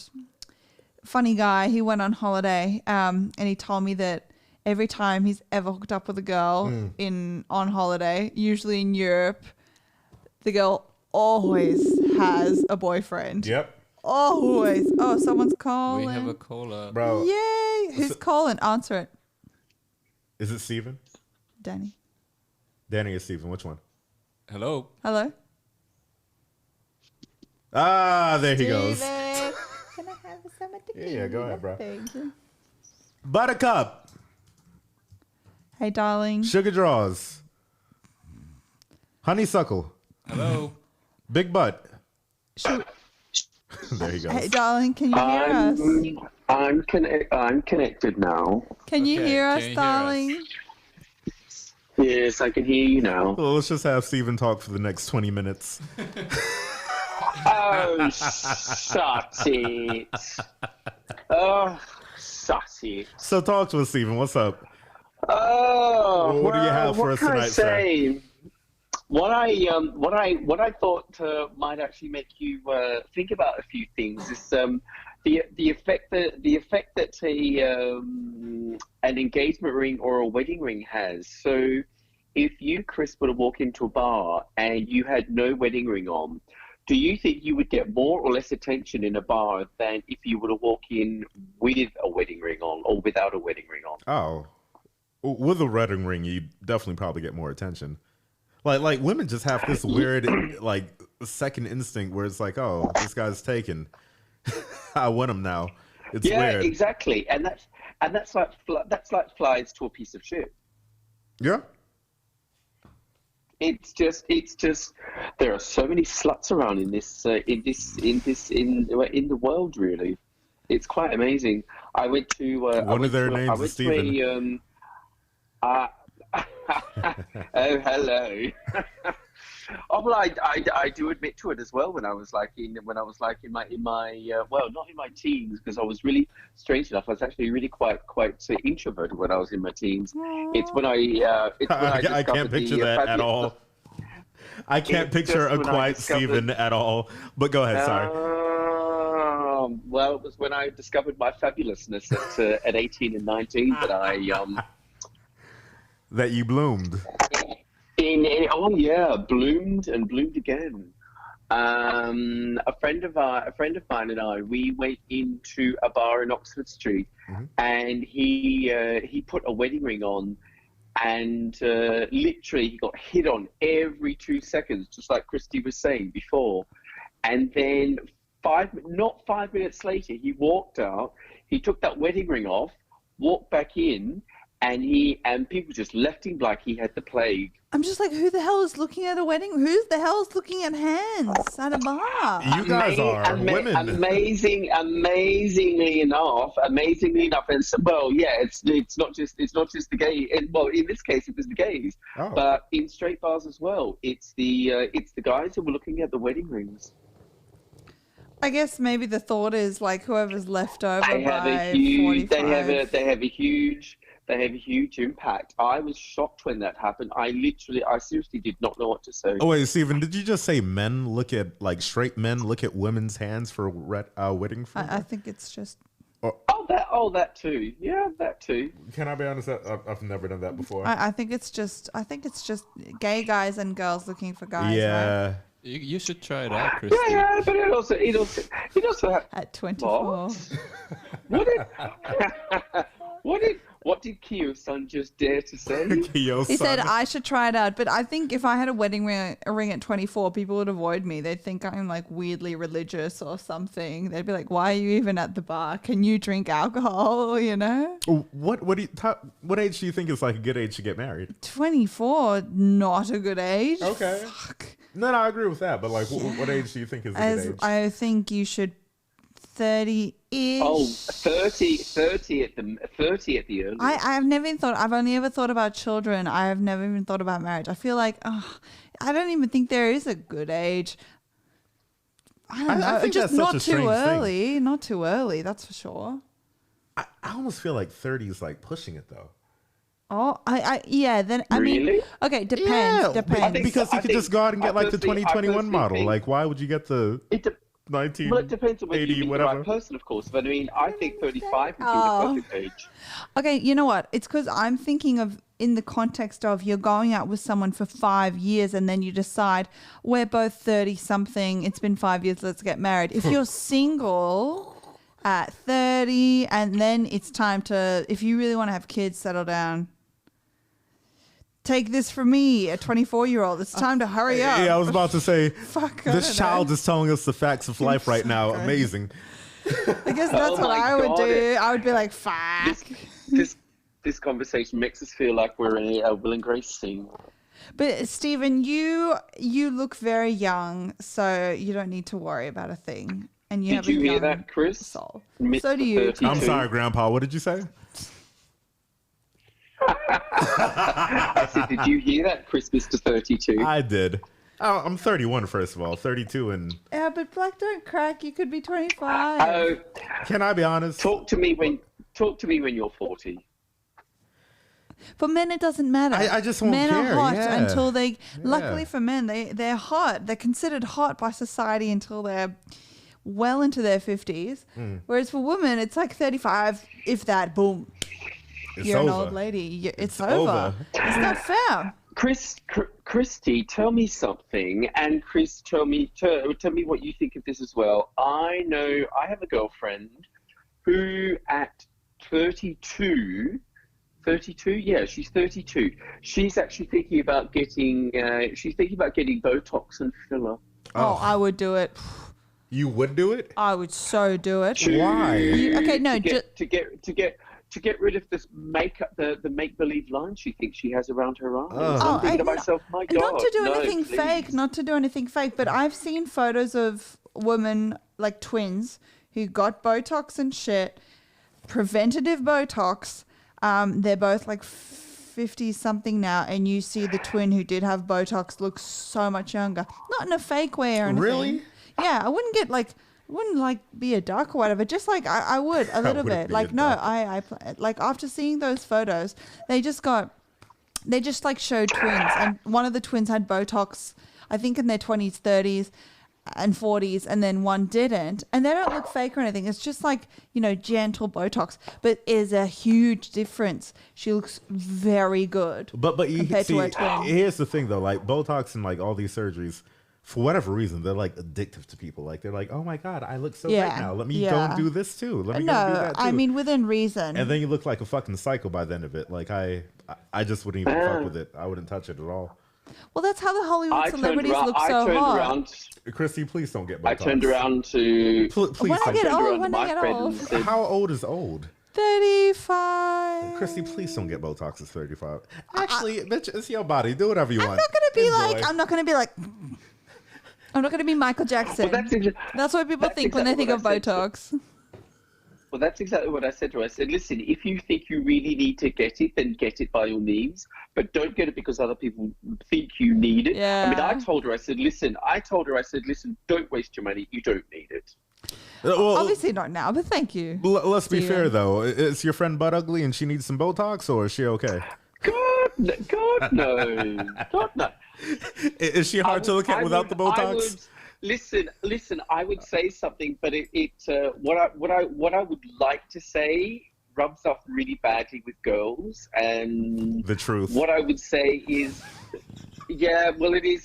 funny guy, he went on holiday, and he told me that every time he's ever hooked up with a girl on holiday, usually in Europe, the girl always has a boyfriend. Yep. Always. Oh, someone's calling. We have a caller. Bro. Yay. Who's calling? Answer it. Is it Steven? Danny. Danny or Steven? Which one? Hello. Hello? Ah, there he goes. Can I have some of the Yeah, go ahead, bro. Thank you. Buttercup. Hey, darling. Sugar Draws. Honeysuckle. Hello. Big Butt. Should- There he goes. Hey, darling, can you hear us? I'm connected now. Can you Okay, hear can us, you hear us? darling? Yes, I can hear you now. Well, let's just have Steven talk for the next 20 minutes. Oh, shut it. Oh, shut it. So talk to us, Steven. What's up? Oh, What do you have for us can I tonight, sir? say? What I thought might actually make you think about a few things is the effect that an engagement ring or a wedding ring has. So, if you, Chris, were to walk into a bar and you had no wedding ring on, do you think you would get more or less attention in a bar than if you were to walk in with a wedding ring on or without a wedding ring on? Oh. With a wedding ring, you definitely probably get more attention. Like women just have this weird, like, second instinct where it's like, oh, this guy's taken. I want him now. It's weird. Yeah, exactly. And that's like flies to a piece of shit. Yeah. It's just there are so many sluts around in the world, really. It's quite amazing. I went to One of their names is Steven. Oh, hello. Oh, well, I do admit to it as well. When I was like in my well, not in my teens, because I was really, strange enough, I was actually really quite introverted when I was in my teens. It's when I can't picture that at all. I can't picture a quiet Steven at all. But go ahead, sorry. Well, it was when I discovered my fabulousness at 18 and 19 that I That you bloomed. Oh yeah, bloomed and bloomed again. A friend of mine and I, we went into a bar in Oxford Street, and he put a wedding ring on, and literally he got hit on every 2 seconds, just like Christie was saying before. And then not 5 minutes later, he walked out. He took that wedding ring off, walked back in. And people just left him like he had the plague. I'm just like, who the hell is looking at a wedding? Who the hell is looking at hands at a bar? You guys are women. Amazingly enough, and so, well, yeah, it's not just the gay. Well, in this case, it was the gays, but in straight bars as well. It's the guys who were looking at the wedding rings. I guess maybe the thought is like whoever's left over They have a huge impact. I was shocked when that happened. I seriously did not know what to say. Oh wait, Steven, did you just say straight men look at women's hands for wedding photos? I think it's just. That too. Yeah, that too. Can I be honest? I've never done that before. I think it's just gay guys and girls looking for guys. Yeah. Right? You should try it out, Christie. Yeah, but it also At 24. What did Kiyo-san just dare to say? He said I should try it out, but I think if I had a wedding ring at 24, people would avoid me. They'd think I'm like weirdly religious or something. They'd be like, "Why are you even at the bar? Can you drink alcohol?" You know. What age do you think is like a good age to get married? 24, not a good age. Okay. Fuck. No, I agree with that. But like, what age do you think is a good age? I think you should 30-ish. Oh, 30 at the earliest. I've only ever thought about children. I have never even thought about marriage. I feel like, I don't even think there is a good age. I don't know. I think just that's not such a too strange early. thing. Not too early, that's for sure. I almost feel like 30 is like pushing it though. Oh, yeah. Then I Really? mean, okay, depends. Yeah, Depends. because you could just go out and get like the 2021 model. Like, why would you get the? 1980, Well, it depends on whether you meet whatever. the right person, of course. But I mean, I think 35 would be the perfect age. Okay, you know what? It's because I'm thinking of in the context of you're going out with someone for 5 years and then you decide we're both 30 something. It's been 5 years. Let's get married. If you're single at 30 and then it's time to, if you really want to have kids, settle down. Take this from me, a 24-year-old. It's time to hurry up. Yeah, I was about to say, Fuck, I this don't child know. is telling us the facts of life right now. Amazing. I guess that's Oh what my I would God. do. I would be like, fuck. This conversation makes us feel like we're in a Will and Grace scene. But Stephen, you look very young, so you don't need to worry about a thing. And you Did have a you hear young that, Chris? soul. Mr. So do you. 32. I'm sorry, Grandpa. What did you say? I said, did you hear that, Chris, Mr. 32? I did. Oh, I'm 31, first of all. 32 and... Yeah, but black don't crack. You could be 25. Oh, Can I be honest? talk to me when you're 40. For men, it doesn't matter. I just won't men care, are hot yeah. until they. Luckily Yeah. for men, they're hot. They're considered hot by society until they're well into their 50s. Whereas for women, it's like 35, if that. Boom, It's you're an over. old lady. It's over. over. It's not fair. Christie, tell me something, and Chris, tell me what you think of this as well. I know I have a girlfriend who, at 32, yeah, she's 32. She's actually thinking about getting Botox and filler. Oh, I would do it. You would do it? I would so do it. Why? Okay, no, To get rid of this makeup, the make believe line she thinks she has around her eyes. Oh. I'm thinking to myself, my God, not to do no, anything please. fake, not to do anything fake, but I've seen photos of women like twins who got Botox and shit, preventative Botox. They're both like 50 something now, and you see the twin who did have Botox looks so much younger. Not in a fake way or anything. Really? Yeah, I wouldn't like be a duck or whatever. Just like I would a little wouldn't bit. be Like a no, duck. I like after seeing those photos, they just like showed twins, and one of the twins had Botox, I think in their 20s, 30s, and 40s, and then one didn't, and they don't look fake or anything. It's just like, you know, gentle Botox, but is a huge difference. She looks very good. But you compared to see, her twin. here's the thing though, like Botox and like all these surgeries, for whatever reason, they're like addictive to people. Like they're like, oh my God, I look so great now. Let me go and do this too. Let me go and do No, that too. I mean within reason. And then you look like a fucking psycho by the end of it. Like I just wouldn't even fuck with it. I wouldn't touch it at all. Well, that's how the Hollywood I turned celebrities around. look I so turned hot. around. Christy, please don't get Botox. I turned around to. Please When I don't. get turned old, around to when I my get friend old. and said, How old is old? 35. Christy, please don't get Botox at 35. Actually, bitch, it's your body. Do whatever you I'm want. not gonna be Enjoy. like. I'm not gonna be Michael Jackson. Well, That's what people that's think when they exactly think of what I said to her. Botox. Well, that's exactly what I said to her. I said, listen, if you think you really need to get it, then get it by all means. But don't get it because other people think you need it. I mean, Yeah. I told her, I said, listen, don't waste your money. You don't need it. Well, Obviously not now, but thank you. let's be Steven. fair though. Is your friend butt ugly and she needs some Botox, or is she okay? God, no. God, no. Is she hard to look at without the Botox? Listen. I would say something, but what I would like to say rubs off really badly with girls, and The truth. What I would say is, yeah, well, it is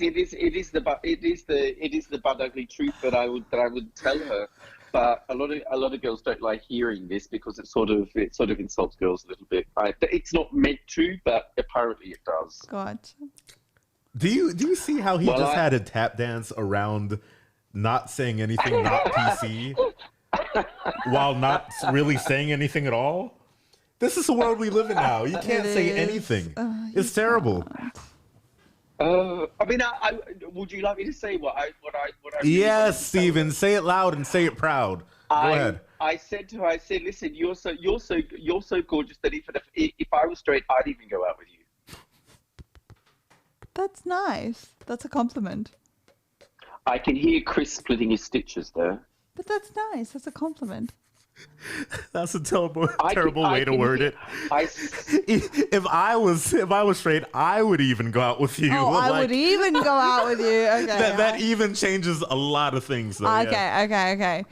the butt ugly truth that I would tell her. But a lot of girls don't like hearing this because it sort of insults girls a little bit. It's not meant to, but apparently it does. God. Do you see how he Well, just had a tap dance around not saying anything not PC while not really saying anything at all? This is the world we live in now. You can't It say is. anything. Oh, It's terrible. I mean, would you like me to say what I really Yes, wanted to tell Steven, her? say it loud and say it proud. Go ahead. I said to her, listen, you're so gorgeous that if I was straight, I'd even go out with you. That's nice. That's a compliment. I can hear Chris splitting his stitches there. But that's nice. That's a compliment. That's a terrible I way to can word hear- it. I, If I was straight, I would even go out with you. Oh, I would even go out with you. Okay. That even changes a lot of things. Though, yeah. Okay.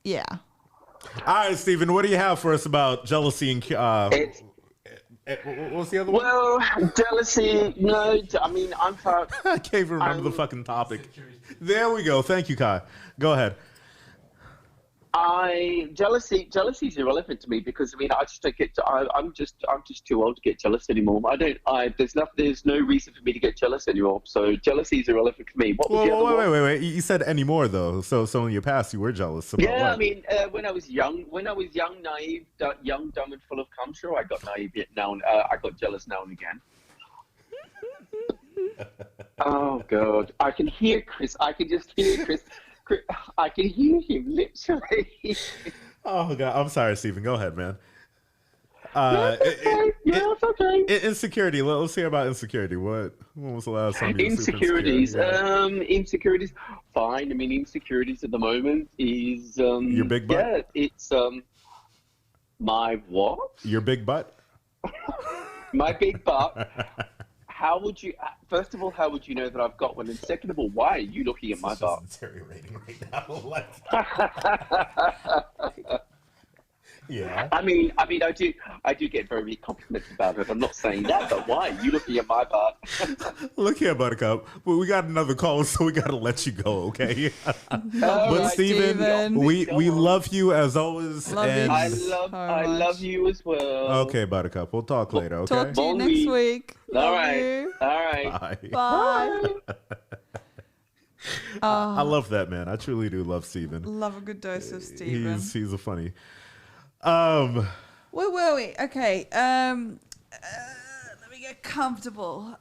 Yeah. All right, Stephen, what do you have for us about jealousy and it's, what's the other one? well, jealousy. No, I mean, I'm far. I can't even remember the fucking topic. There we go. Thank you, Kai. Go ahead. Jealousy is irrelevant to me because I mean I just don't get. I'm just too old to get jealous anymore. There's no reason for me to get jealous anymore. So jealousy is irrelevant for me. What was the other one? Wait. You said anymore though. So in your past you were jealous about Yeah, what? I mean when I was young, naive, young, dumb, and full of cum. Sure, I got naive now. I got jealous now and again. Oh God, I can hear Chris. I can just hear Chris. I can hear him literally. Oh God, I'm sorry, Stephen. Go ahead, man. It's okay. Insecurity. Let's hear about insecurity. When was the last time you were super Insecurities. insecure? Yeah. Insecurities. Fine. I mean, insecurities at the moment is Your big butt? Yeah, it's my what? Your big butt. My big butt. How would you? First of all, how would you know that I've got one? And second of all, why are you looking at my butt? It's deteriorating right now. Yeah. I mean, I do get very compliments about it. I'm not saying that, but why are you looking at my butt? Look here, Buttercup. Well, we got another call, so we got to let you go, okay? But right, Stephen, we love you as always. Love you. and I so love you as well. Okay, Buttercup. We'll talk later, okay? Talk to you Bon next week. week. All Love right. you. All right. Bye. Bye. I love that, man. I truly do love Stephen. Love a good dose of Stephen. He's a funny. Where were we? Okay. Let me get comfortable.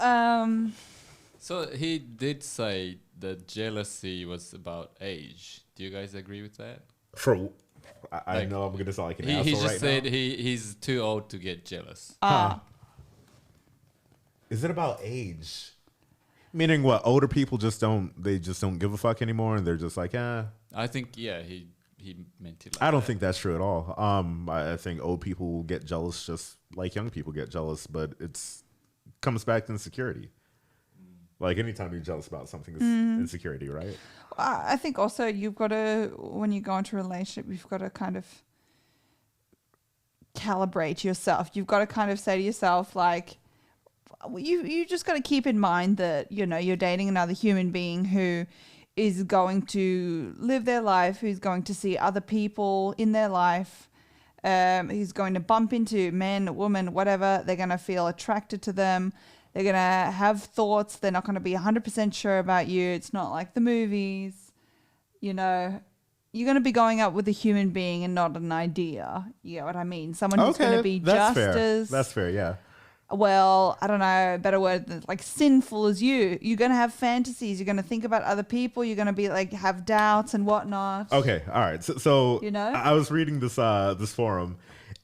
So he did say that jealousy was about age. Do you guys agree with that? I know I'm gonna sound like an He asshole just right said now. he's too old to get jealous. Is it about age? Meaning what? Older people just don't give a fuck anymore, and they're just like, eh. I think he meant it. Like I don't that. think that's true at all. I think old people get jealous just like young people get jealous, but comes back to insecurity. Like anytime you're jealous about something, it's insecurity, right? I think also you've got to, when you go into a relationship, you've got to kind of calibrate yourself. You've got to kind of say to yourself, like, you just got to keep in mind that, you know, you're dating another human being who is going to live their life, who's going to see other people in their life, who's going to bump into men, women, whatever. They're going to feel attracted to them. They're going to have thoughts. They're not going to be 100% sure about you. It's not like the movies. You know, you're going to be going out with a human being and not an idea. You get what I mean? Someone who's going to be that's just fair. as... That's fair, yeah. Well, I don't know, a better word than like sinful as you. You're going to have fantasies. You're going to think about other people. You're going to be like, have doubts and whatnot. Okay, all right. So You know? I was reading this forum,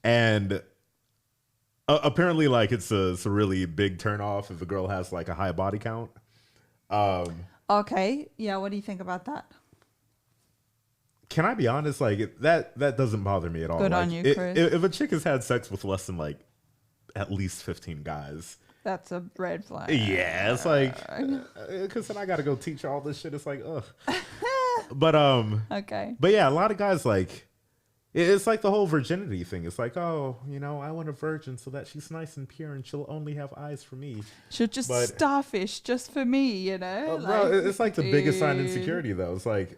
and apparently, like, it's a really big turnoff if a girl has like a high body count. Okay. Yeah. What do you think about that? Can I be honest? Like, that doesn't bother me at all. Good like, on you, Chris. If a chick has had sex with less than like at least 15 guys, That's a red flag. yeah, it's like, because then I got to go teach her all this shit. It's like, ugh. But Okay. But yeah, a lot of guys like, it's like the whole virginity thing. It's like, oh, you know, I want a virgin so that she's nice and pure and she'll only have eyes for me. She'll just But- starfish just for me, you know? Bro, it's like the biggest sign of dude. insecurity, though. It's like,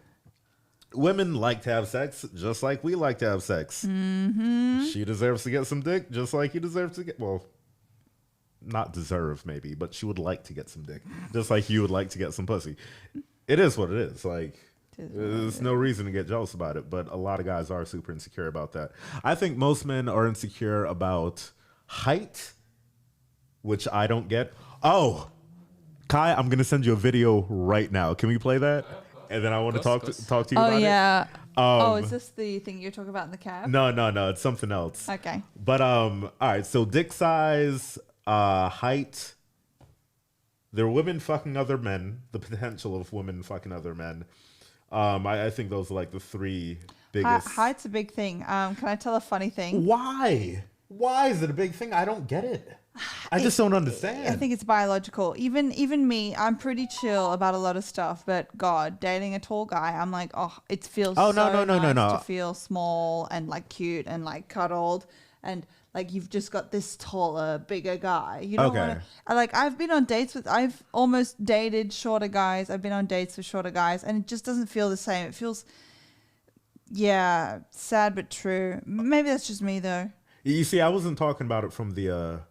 women like to have sex just like we like to have sex. Mm-hmm. She deserves to get some dick just like you deserve to get, well, not deserve maybe, but she would like to get some dick just like you would like to get some pussy. It is what it is. Like, there's no reason to get jealous about it, but a lot of guys are super insecure about that. I think most men are insecure about height, which I don't get. Oh, Kai, I'm going to send you a video right now. Can we play that? And then I want to talk to you Oh, about yeah. it. Is this the thing you're talking about in the cab? No, it's something else. Okay. But all right, so dick size, height. There are women fucking other men. The potential of women fucking other men. I think those are like the three. biggest. Height's a big thing. Can I tell a funny thing? Why? Why is it a big thing? I don't get it. I just don't understand. I think it's biological. Even me, I'm pretty chill about a lot of stuff. But God, dating a tall guy, I'm like, oh, it feels no nice to feel small and like cute and like cuddled and like you've just got this taller, bigger guy. You don't want to. Like I've been on dates with. I've almost dated shorter guys. I've been on dates with shorter guys, and it just doesn't feel the same. It feels, yeah, sad but true. Maybe that's just me though. You see, I wasn't talking about it from the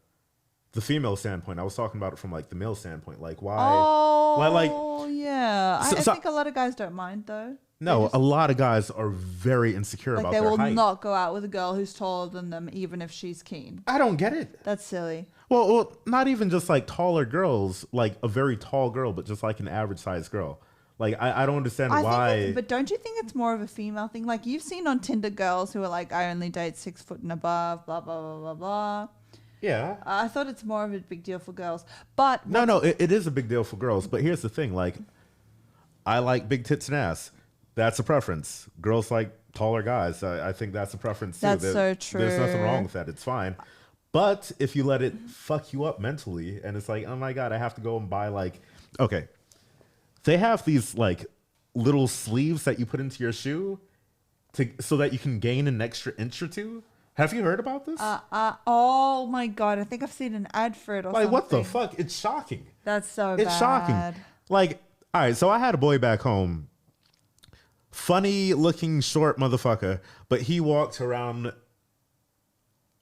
female standpoint. I was talking about it from like the male standpoint. Like why? Oh, yeah. I So think a lot of guys don't mind though. No, a lot of guys are very insecure Like about they their will height. not go out with a girl who's taller than them, even if she's keen. I don't get it. That's silly. Well, not even just like taller girls, like a very tall girl, but just like an average sized girl. Like I don't understand why. But don't you think it's more of a female thing? Like you've seen on Tinder girls who are like, I only date 6 foot and above, blah blah blah blah blah. Yeah. I thought it's more of a big deal for girls, but No, it is a big deal for girls. But here's the thing: like, I like big tits and ass. That's a preference. Girls like taller guys. I think that's a preference too. That's so true. There's nothing wrong with that. It's fine. But if you let it fuck you up mentally, and it's like, oh my God, I have to go and buy like, okay, they have these like little sleeves that you put into your shoe so that you can gain an extra inch or two. Have you heard about this? Oh my God, I think I've seen an ad for it or like, something. what the fuck? It's shocking. That's so bad. It's shocking. Like, all right, so I had a boy back home, funny looking short motherfucker, but he walked around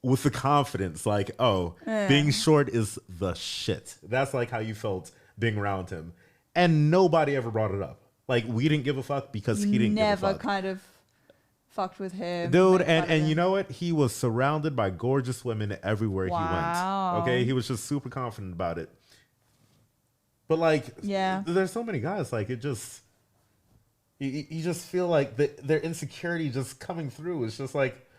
with the confidence like, oh, being short is the shit. That's like how you felt being around him. And nobody ever brought it up. Like, we didn't give a fuck because he didn't give a fuck. Never kind of fucked with him. Dude, and you know what? He was surrounded by gorgeous women everywhere he went. Okay? He was just super confident about it. But like, there's so many guys, like it just, you just feel like their insecurity just coming through. It's just like,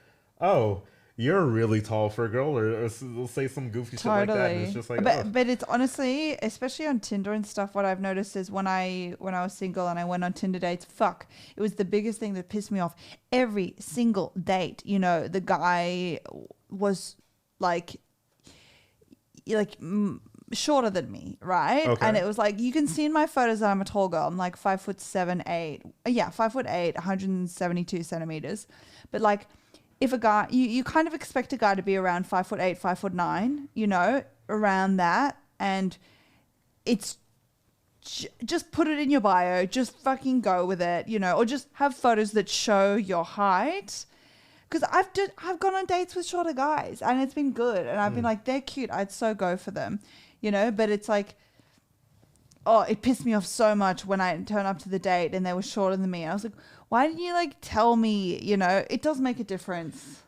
oh, you're really tall for a girl, or they'll say some goofy shit like that. And it's just like, but it's honestly, especially on Tinder and stuff, what I've noticed is when I was single and I went on Tinder dates, it was the biggest thing that pissed me off. Every single date, you know, the guy was like shorter than me, right? Okay. And it was like, you can see in my photos that I'm a tall girl. I'm like 5'7", 8. Yeah, 5'8", 172 centimeters. But like, if a guy, you kind of expect a guy to be around 5'8", 5'9", you know, around that. And it's just put it in your bio, just fucking go with it, you know, or just have photos that show your height. Because I've gone on dates with shorter guys and it's been good. And I've been like, they're cute. I'd so go for them, you know, but it's like, oh, it pissed me off so much when I turned up to the date and they were shorter than me. I was like, why didn't you like tell me, you know, it does make a difference.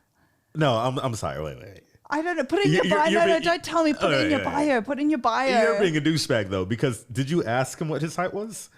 no, I'm sorry. Wait. I don't know. Put it in your bio. No, don't tell me. Put it in your bio. Put it in your bio. You're being a douchebag though, because did you ask him what his height was?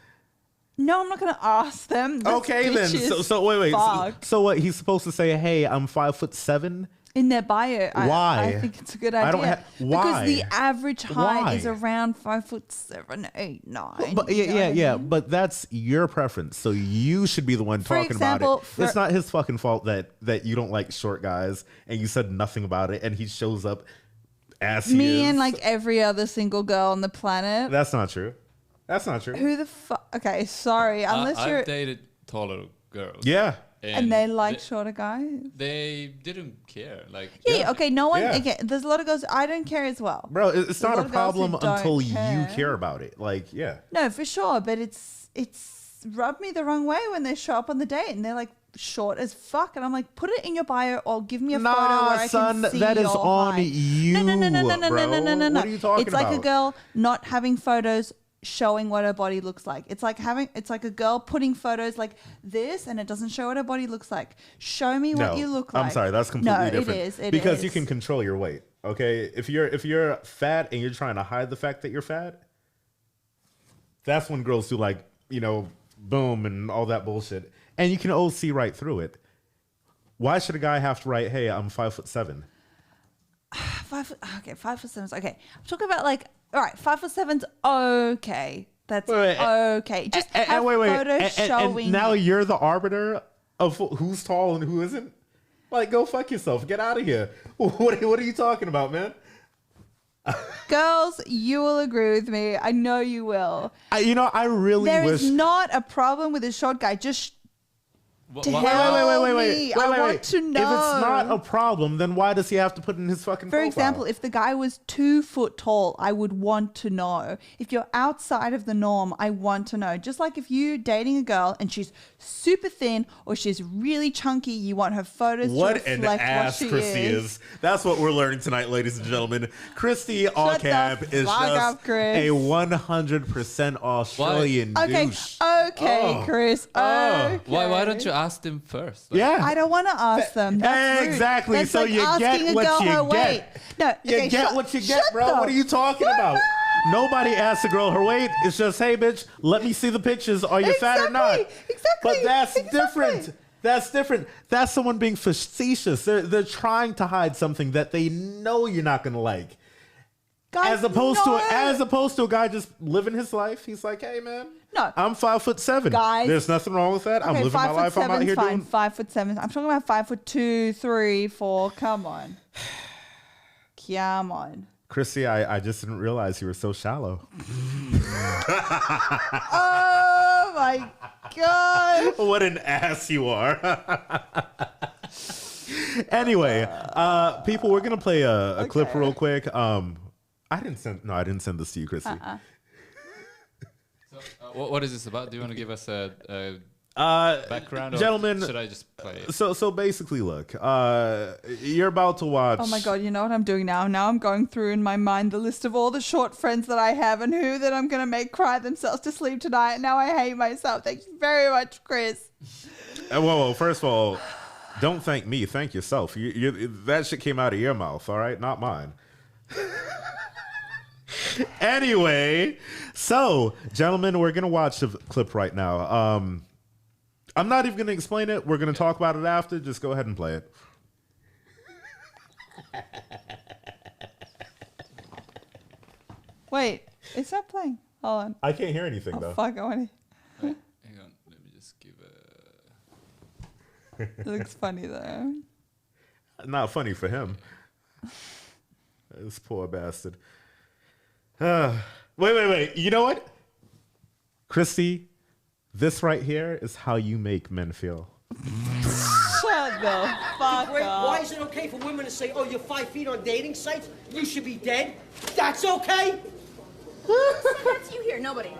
No, I'm not going to ask them. That's Okay, then. So wait. So what? He's supposed to say, "Hey, I'm 5'7"? In their bio. Why? I think it's a good idea. Why? Because the average height Why? is around 5'7", 8, 9. But yeah. But that's your preference. So you should be the one talking about it. It's not his fucking fault that you don't like short guys and you said nothing about it and he shows up as he is. Me and like every other single girl on the planet. That's not true. Who the fuck? Okay, sorry. Unless you're. I've dated taller girls. Yeah. And they like shorter guys? They didn't care. Like okay, no one. Yeah. Okay, there's a lot of girls. I don't care as well. Bro, it's not a problem until you care. care about it. Like, yeah. No, for sure. But it's rubbed me the wrong way when they show up on the date and they're like short as fuck. And I'm like, put it in your bio or give me a photo where I can see that is your on height. you. No. What are you talking It's like about? a girl not having photos showing what her body looks like. It's like a girl putting photos like this and it doesn't show what her body looks like. Show me what you look like. I'm sorry, that's completely different. No, it is. Because you can control your weight. Okay? If you're fat and you're trying to hide the fact that you're fat, that's when girls do like, you know, boom and all that bullshit. And you can all see right through it. Why should a guy have to write, "Hey, I'm 5'7"? 5'7". Okay. I'm talking about like, all right, 5'7's okay. That's okay. Just have photos showing. And now you're the arbiter of who's tall and who isn't? Like, go fuck yourself. Get out of here. What are you talking about, man? Girls, you will agree with me. I know you will. I really There wish. is not a problem with a short guy. Just Wait. I want to know. If it's not a problem, then why does he have to put in his fucking For profile? example, if the guy was 2 foot tall, I would want to know. If you're outside of the norm, I want to know. Just like if you're dating a girl and she's super thin or she's really chunky, you want her photos to What an reflect ass what she Christie is. That's what we're learning tonight, ladies and gentlemen. Christie all cap is fuck just up, Chris. a 100% Australian douche. Okay, Chris. Okay. Why don't you ask them first? Yeah. I don't want to ask them. That's rude. Exactly. That's So like you asking get a what girl you her get. weight. No, You okay, get shut- what you get, shut bro. the What are you talking fuck about? up. Nobody asks a girl her weight. It's just, hey, bitch, let me see the pictures. Are you fat or not? Exactly. But that's different. That's different. That's someone being facetious. They're trying to hide something that they know you're not going to like. Guys, As opposed no. to a guy just living his life. He's like, hey, man. No. I'm 5'7". Guys. There's nothing wrong with that. I'm Okay, living my life. I'm out here fine. doing. 5'7". I'm talking about 5'2", 3, 4. Come on. Come on. Christie, I just didn't realize you were so shallow. Oh my God. What an ass you are. Anyway, people, we're gonna play a clip real quick. I didn't send this to you, Christie. So, what is this about? Do you want to give us a background, gentlemen, or should I just play it? So basically, look, you're about to watch. Oh my God, you know what I'm doing now? Now I'm going through in my mind the list of all the short friends that I have and who that I'm going to make cry themselves to sleep tonight. Now I hate myself. Thank you very much, Chris. Well, first of all, don't thank me. Thank yourself. That shit came out of your mouth, all right? Not mine. Anyway, so, gentlemen, we're going to watch the clip right now. I'm not even going to explain it. We're going to talk about it after. Just go ahead and play it. Wait, is that playing? Hold on. I can't hear anything, though. Fuck, I want to. Hang on, let me just give a. It looks funny though. Not funny for him. This poor bastard. Wait. You know what? Christie, this right here is how you make men feel. Shut the fuck up. Why is it okay for women to say, oh, you're 5 feet on dating sites? You should be dead? That's okay? That's you here, nobody.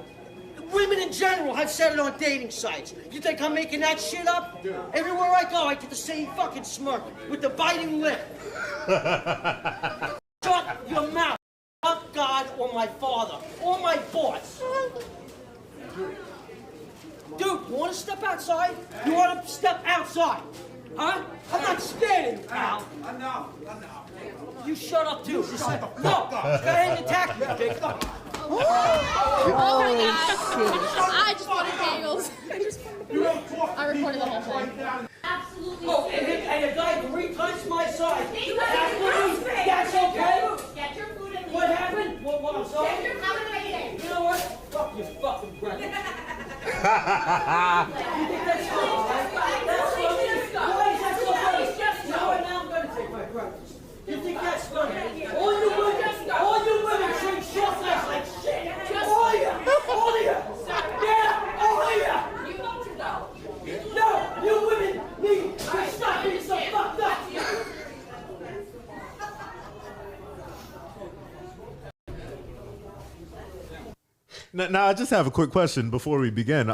Women in general have said it on dating sites. You think I'm making that shit up? Everywhere I go, I get the same fucking smirk with the biting lip. Shut your mouth. Fuck God or my father or my boss. Dude, you want to step outside? You want to step outside? Huh? I'm not scared of you, pal. I'm not. You shut up, too. No, go ahead and attack me, Jake. Oh my God. I just wanted bagels. I recorded the whole thing. Absolutely. Oh, and a guy 3 times my size. That's okay? Get your food and leave. What happened? What I'm sorry? Get your food and leave. You know what? Fuck your fucking breath. You think that's funny? That's funny? Why is that so funny? You know what? Now I'm going to take my breakfast. You think that's funny? All you women treat short guys like shit. All of you. Yeah, all of you. You want to go. No, you women need to stop being so fucked up. Now, I just have a quick question before we begin.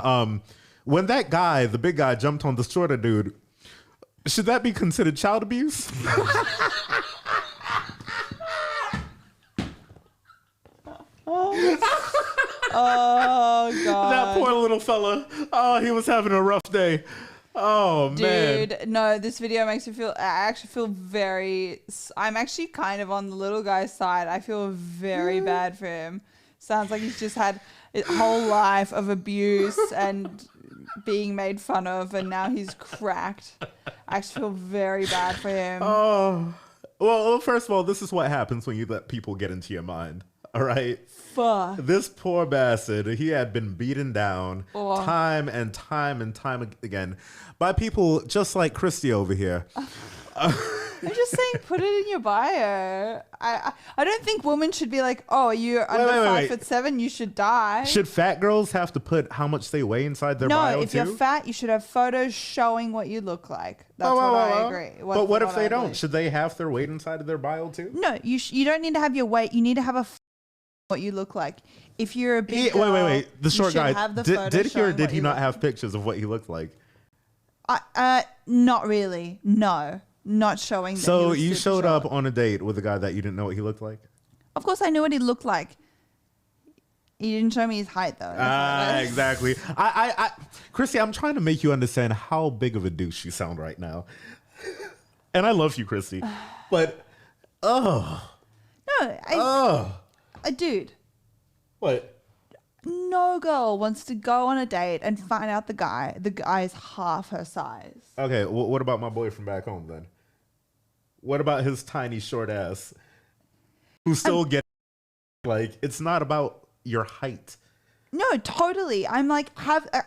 When that guy, the big guy, jumped on the shorter dude, should that be considered child abuse? Oh God. That poor little fella. Oh, he was having a rough day. Oh, man. Dude, no, this video makes me feel, I actually feel I'm actually kind of on the little guy's side. I feel very bad for him. Sounds like he's just had a whole life of abuse and being made fun of, and now he's cracked. I actually feel very bad for him. Oh. Well, first of all, this is what happens when you let people get into your mind. All right. Fuck. This poor bastard, he had been beaten down Oh. time and time and time again by people just like Christie over here. I'm just saying, put it in your bio. I don't think women should be like, oh, you're under wait. 5'7", you should die. Should fat girls have to put how much they weigh inside their bio No, if too? you're fat, you should have photos showing what you look like. That's what I agree. But what if they don't? believe. Should they have their weight inside of their bio too? No, you don't need to have your weight. You need to have what you look like. If you're a big girl, wait. The short you should guy, have the did photo he or showing did what he you not look have pictures of what he looked like? Not really. No, not showing. That he So was you super showed short. up on a date with a guy that you didn't know what he looked like? Of course, I knew what he looked like. He didn't show me his height though. Exactly. Christy, I'm trying to make you understand how big of a douche you sound right now. And I love you, Christy. But, No, dude. What? No girl wants to go on a date and find out the guy is half her size. Okay, what about my boy from back home then? What about his tiny short ass? Who still get like, it's not about your height. No, totally. I'm like,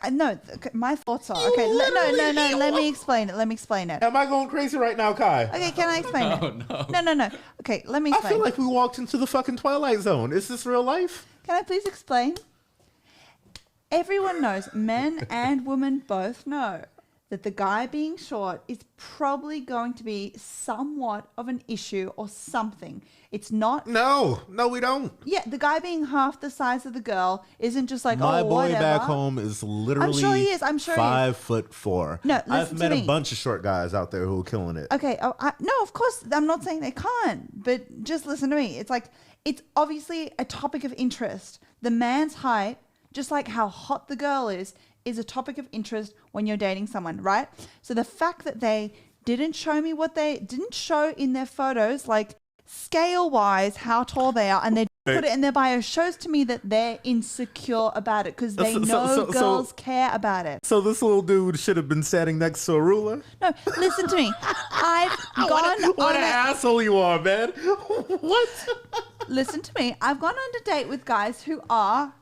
no, my thoughts are, okay, no, let me explain it. Am I going crazy right now, Kai? Okay, can I explain it? No. Okay, let me I explain. feel like we walked into the fucking Twilight Zone. Is this real life? Can I please explain? Everyone knows, men and women both know, that the guy being short is probably going to be somewhat of an issue or something. It's not. No, we don't. Yeah, the guy being half the size of the girl isn't just like, My oh, boy whatever. back home is literally I'm sure he is. 5'4". No, I've listen to met a me. bunch of short guys out there who are killing it. Okay, no, of course, I'm not saying they can't, but just listen to me. It's like, it's obviously a topic of interest. The man's height, just like how hot the girl is a topic of interest when you're dating someone, right? So the fact that they didn't show me what they didn't show in their photos, like scale-wise, how tall they are, and they put it in their bio, shows to me that they're insecure about it because they know girls care about it. So this little dude should have been standing next to a ruler? No, listen to me. I've gone What on an asshole you are, man. What? Listen to me. I've gone on a date with guys who are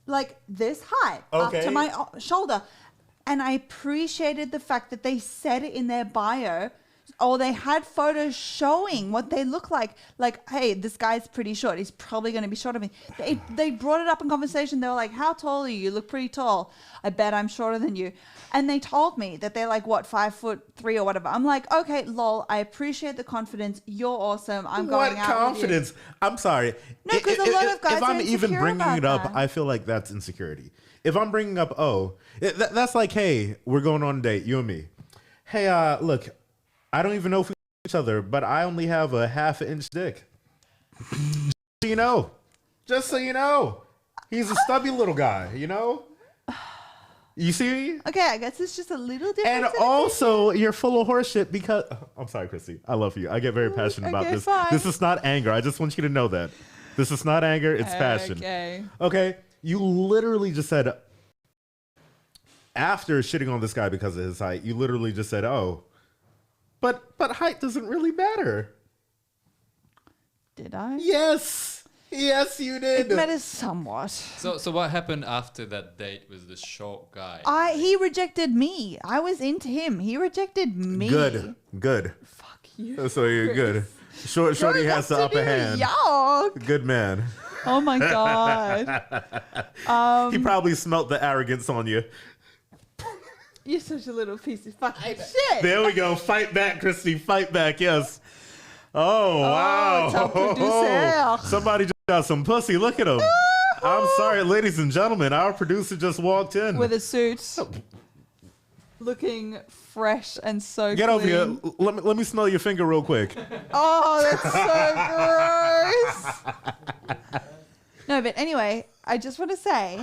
like this height up to my shoulder. And I appreciated the fact that they said it in their bio, or they had photos showing what they look like. Like, hey, this guy's pretty short. He's probably going to be shorter than me. They brought it up in conversation. They were like, how tall are you? You look pretty tall. I bet I'm shorter than you. And they told me that they're like, what, 5'3" or whatever. I'm like, okay, lol, I appreciate the confidence. You're awesome. I'm going out confidence? with you. I'm sorry. No, because a lot of guys if are I'm even insecure bringing it about up, that. I feel like that's insecurity. If I'm bringing up, that's like, hey, we're going on a date, you and me. Hey, look, I don't even know if we know each other, but I only have a half-inch dick. Just so you know, he's a stubby little guy, you know? You see? Okay, I guess it's just a little different. And also, you're full of horseshit because... I'm sorry, Christy. I love you. I get very passionate about this. fine. This is not anger. I just want you to know that. This is not anger. It's passion. Okay? You literally just said... After shitting on this guy because of his height, you literally just said, oh, but height doesn't really matter. Did I? Yes, you did. It matters somewhat. So what happened after that date with the short guy? He rejected me. I was into him. He rejected me. Good. Fuck you. So you're good. Shorty has the upper hand. Yuck. Good man. Oh my god. He probably smelt the arrogance on you. You're such a little piece of fucking shit. There we go. Fight back, Christy. Fight back. Yes. Oh, wow. top producer. Somebody just got some pussy. Look at him. I'm sorry, ladies and gentlemen. Our producer just walked in. With a suit. Looking fresh and so Get clean. over here. Let me smell your finger real quick. Oh, that's so gross. No, but anyway, I just want to say,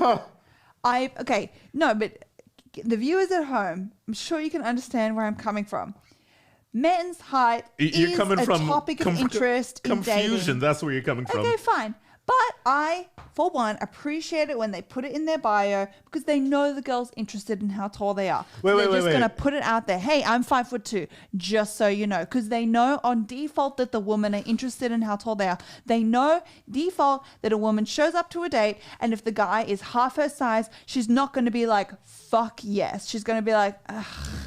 the viewers at home, I'm sure you can understand where I'm coming from. Men's height You're is coming a from topic of interest in dating. confusion. That's where you're coming from. Okay, fine. But I, for one, appreciate it when they put it in their bio because they know the girl's interested in how tall they are. They're just going to put it out there. Hey, I'm 5'2", just so you know. Because they know on default that the women are interested in how tall they are. They know default that a woman shows up to a date and if the guy is half her size, she's not going to be like, fuck yes. She's going to be like, ugh.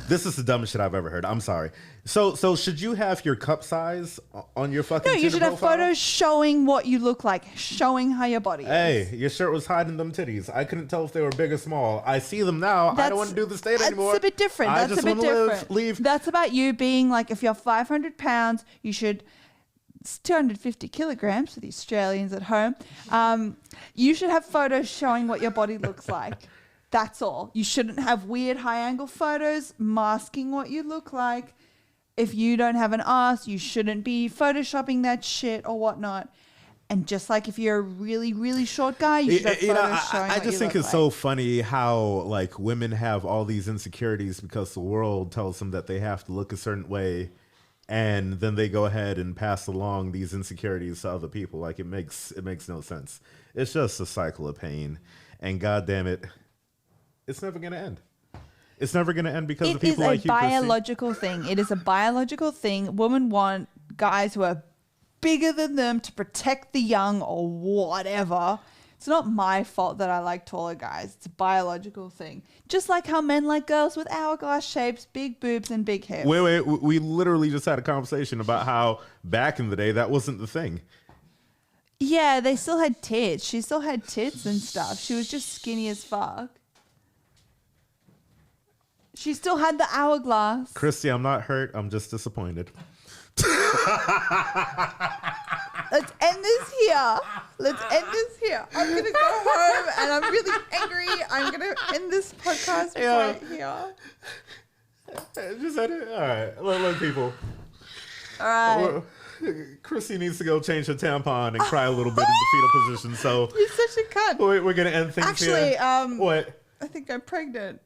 This is the dumbest shit I've ever heard. I'm sorry. So should you have your cup size on your fucking No, you should have profile? photos showing what you look like, showing how your body is. Hey, your shirt was hiding them titties. I couldn't tell if they were big or small. I see them now. I don't want to do this date anymore. That's a bit different. I That's just a bit want to different. leave. That's about you being like, if you're 500 pounds, you should... It's 250 kilograms for the Australians at home. You should have photos showing what your body looks like. That's all. You shouldn't have weird high-angle photos masking what you look like. If you don't have an ass, you shouldn't be photoshopping that shit or whatnot. And just like if you're a really, really short guy, you should have photos showing I just think it's so funny how like women have all these insecurities because the world tells them that they have to look a certain way. And then they go ahead and pass along these insecurities to other people. Like it makes no sense. It's just a cycle of pain. And God damn it, it's never going to end. It's never going to end because of people like you, Christie. It is a biological thing. It is a biological thing. Women want guys who are bigger than them to protect the young or whatever. It's not my fault that I like taller guys. It's a biological thing. Just like how men like girls with hourglass shapes, big boobs, and big hips. Wait. We literally just had a conversation about how back in the day that wasn't the thing. Yeah, they still had tits. She still had tits and stuff. She was just skinny as fuck. She still had the hourglass. Christie, I'm not hurt. I'm just disappointed. Let's end this here. I'm going to go home and I'm really angry. I'm going to end this podcast right here. Just end it. All right. Look, people. All right. Christie needs to go change her tampon and cry a little bit in the fetal position. So You're such a cunt. we're going to end things here. Actually, What? I think I'm pregnant.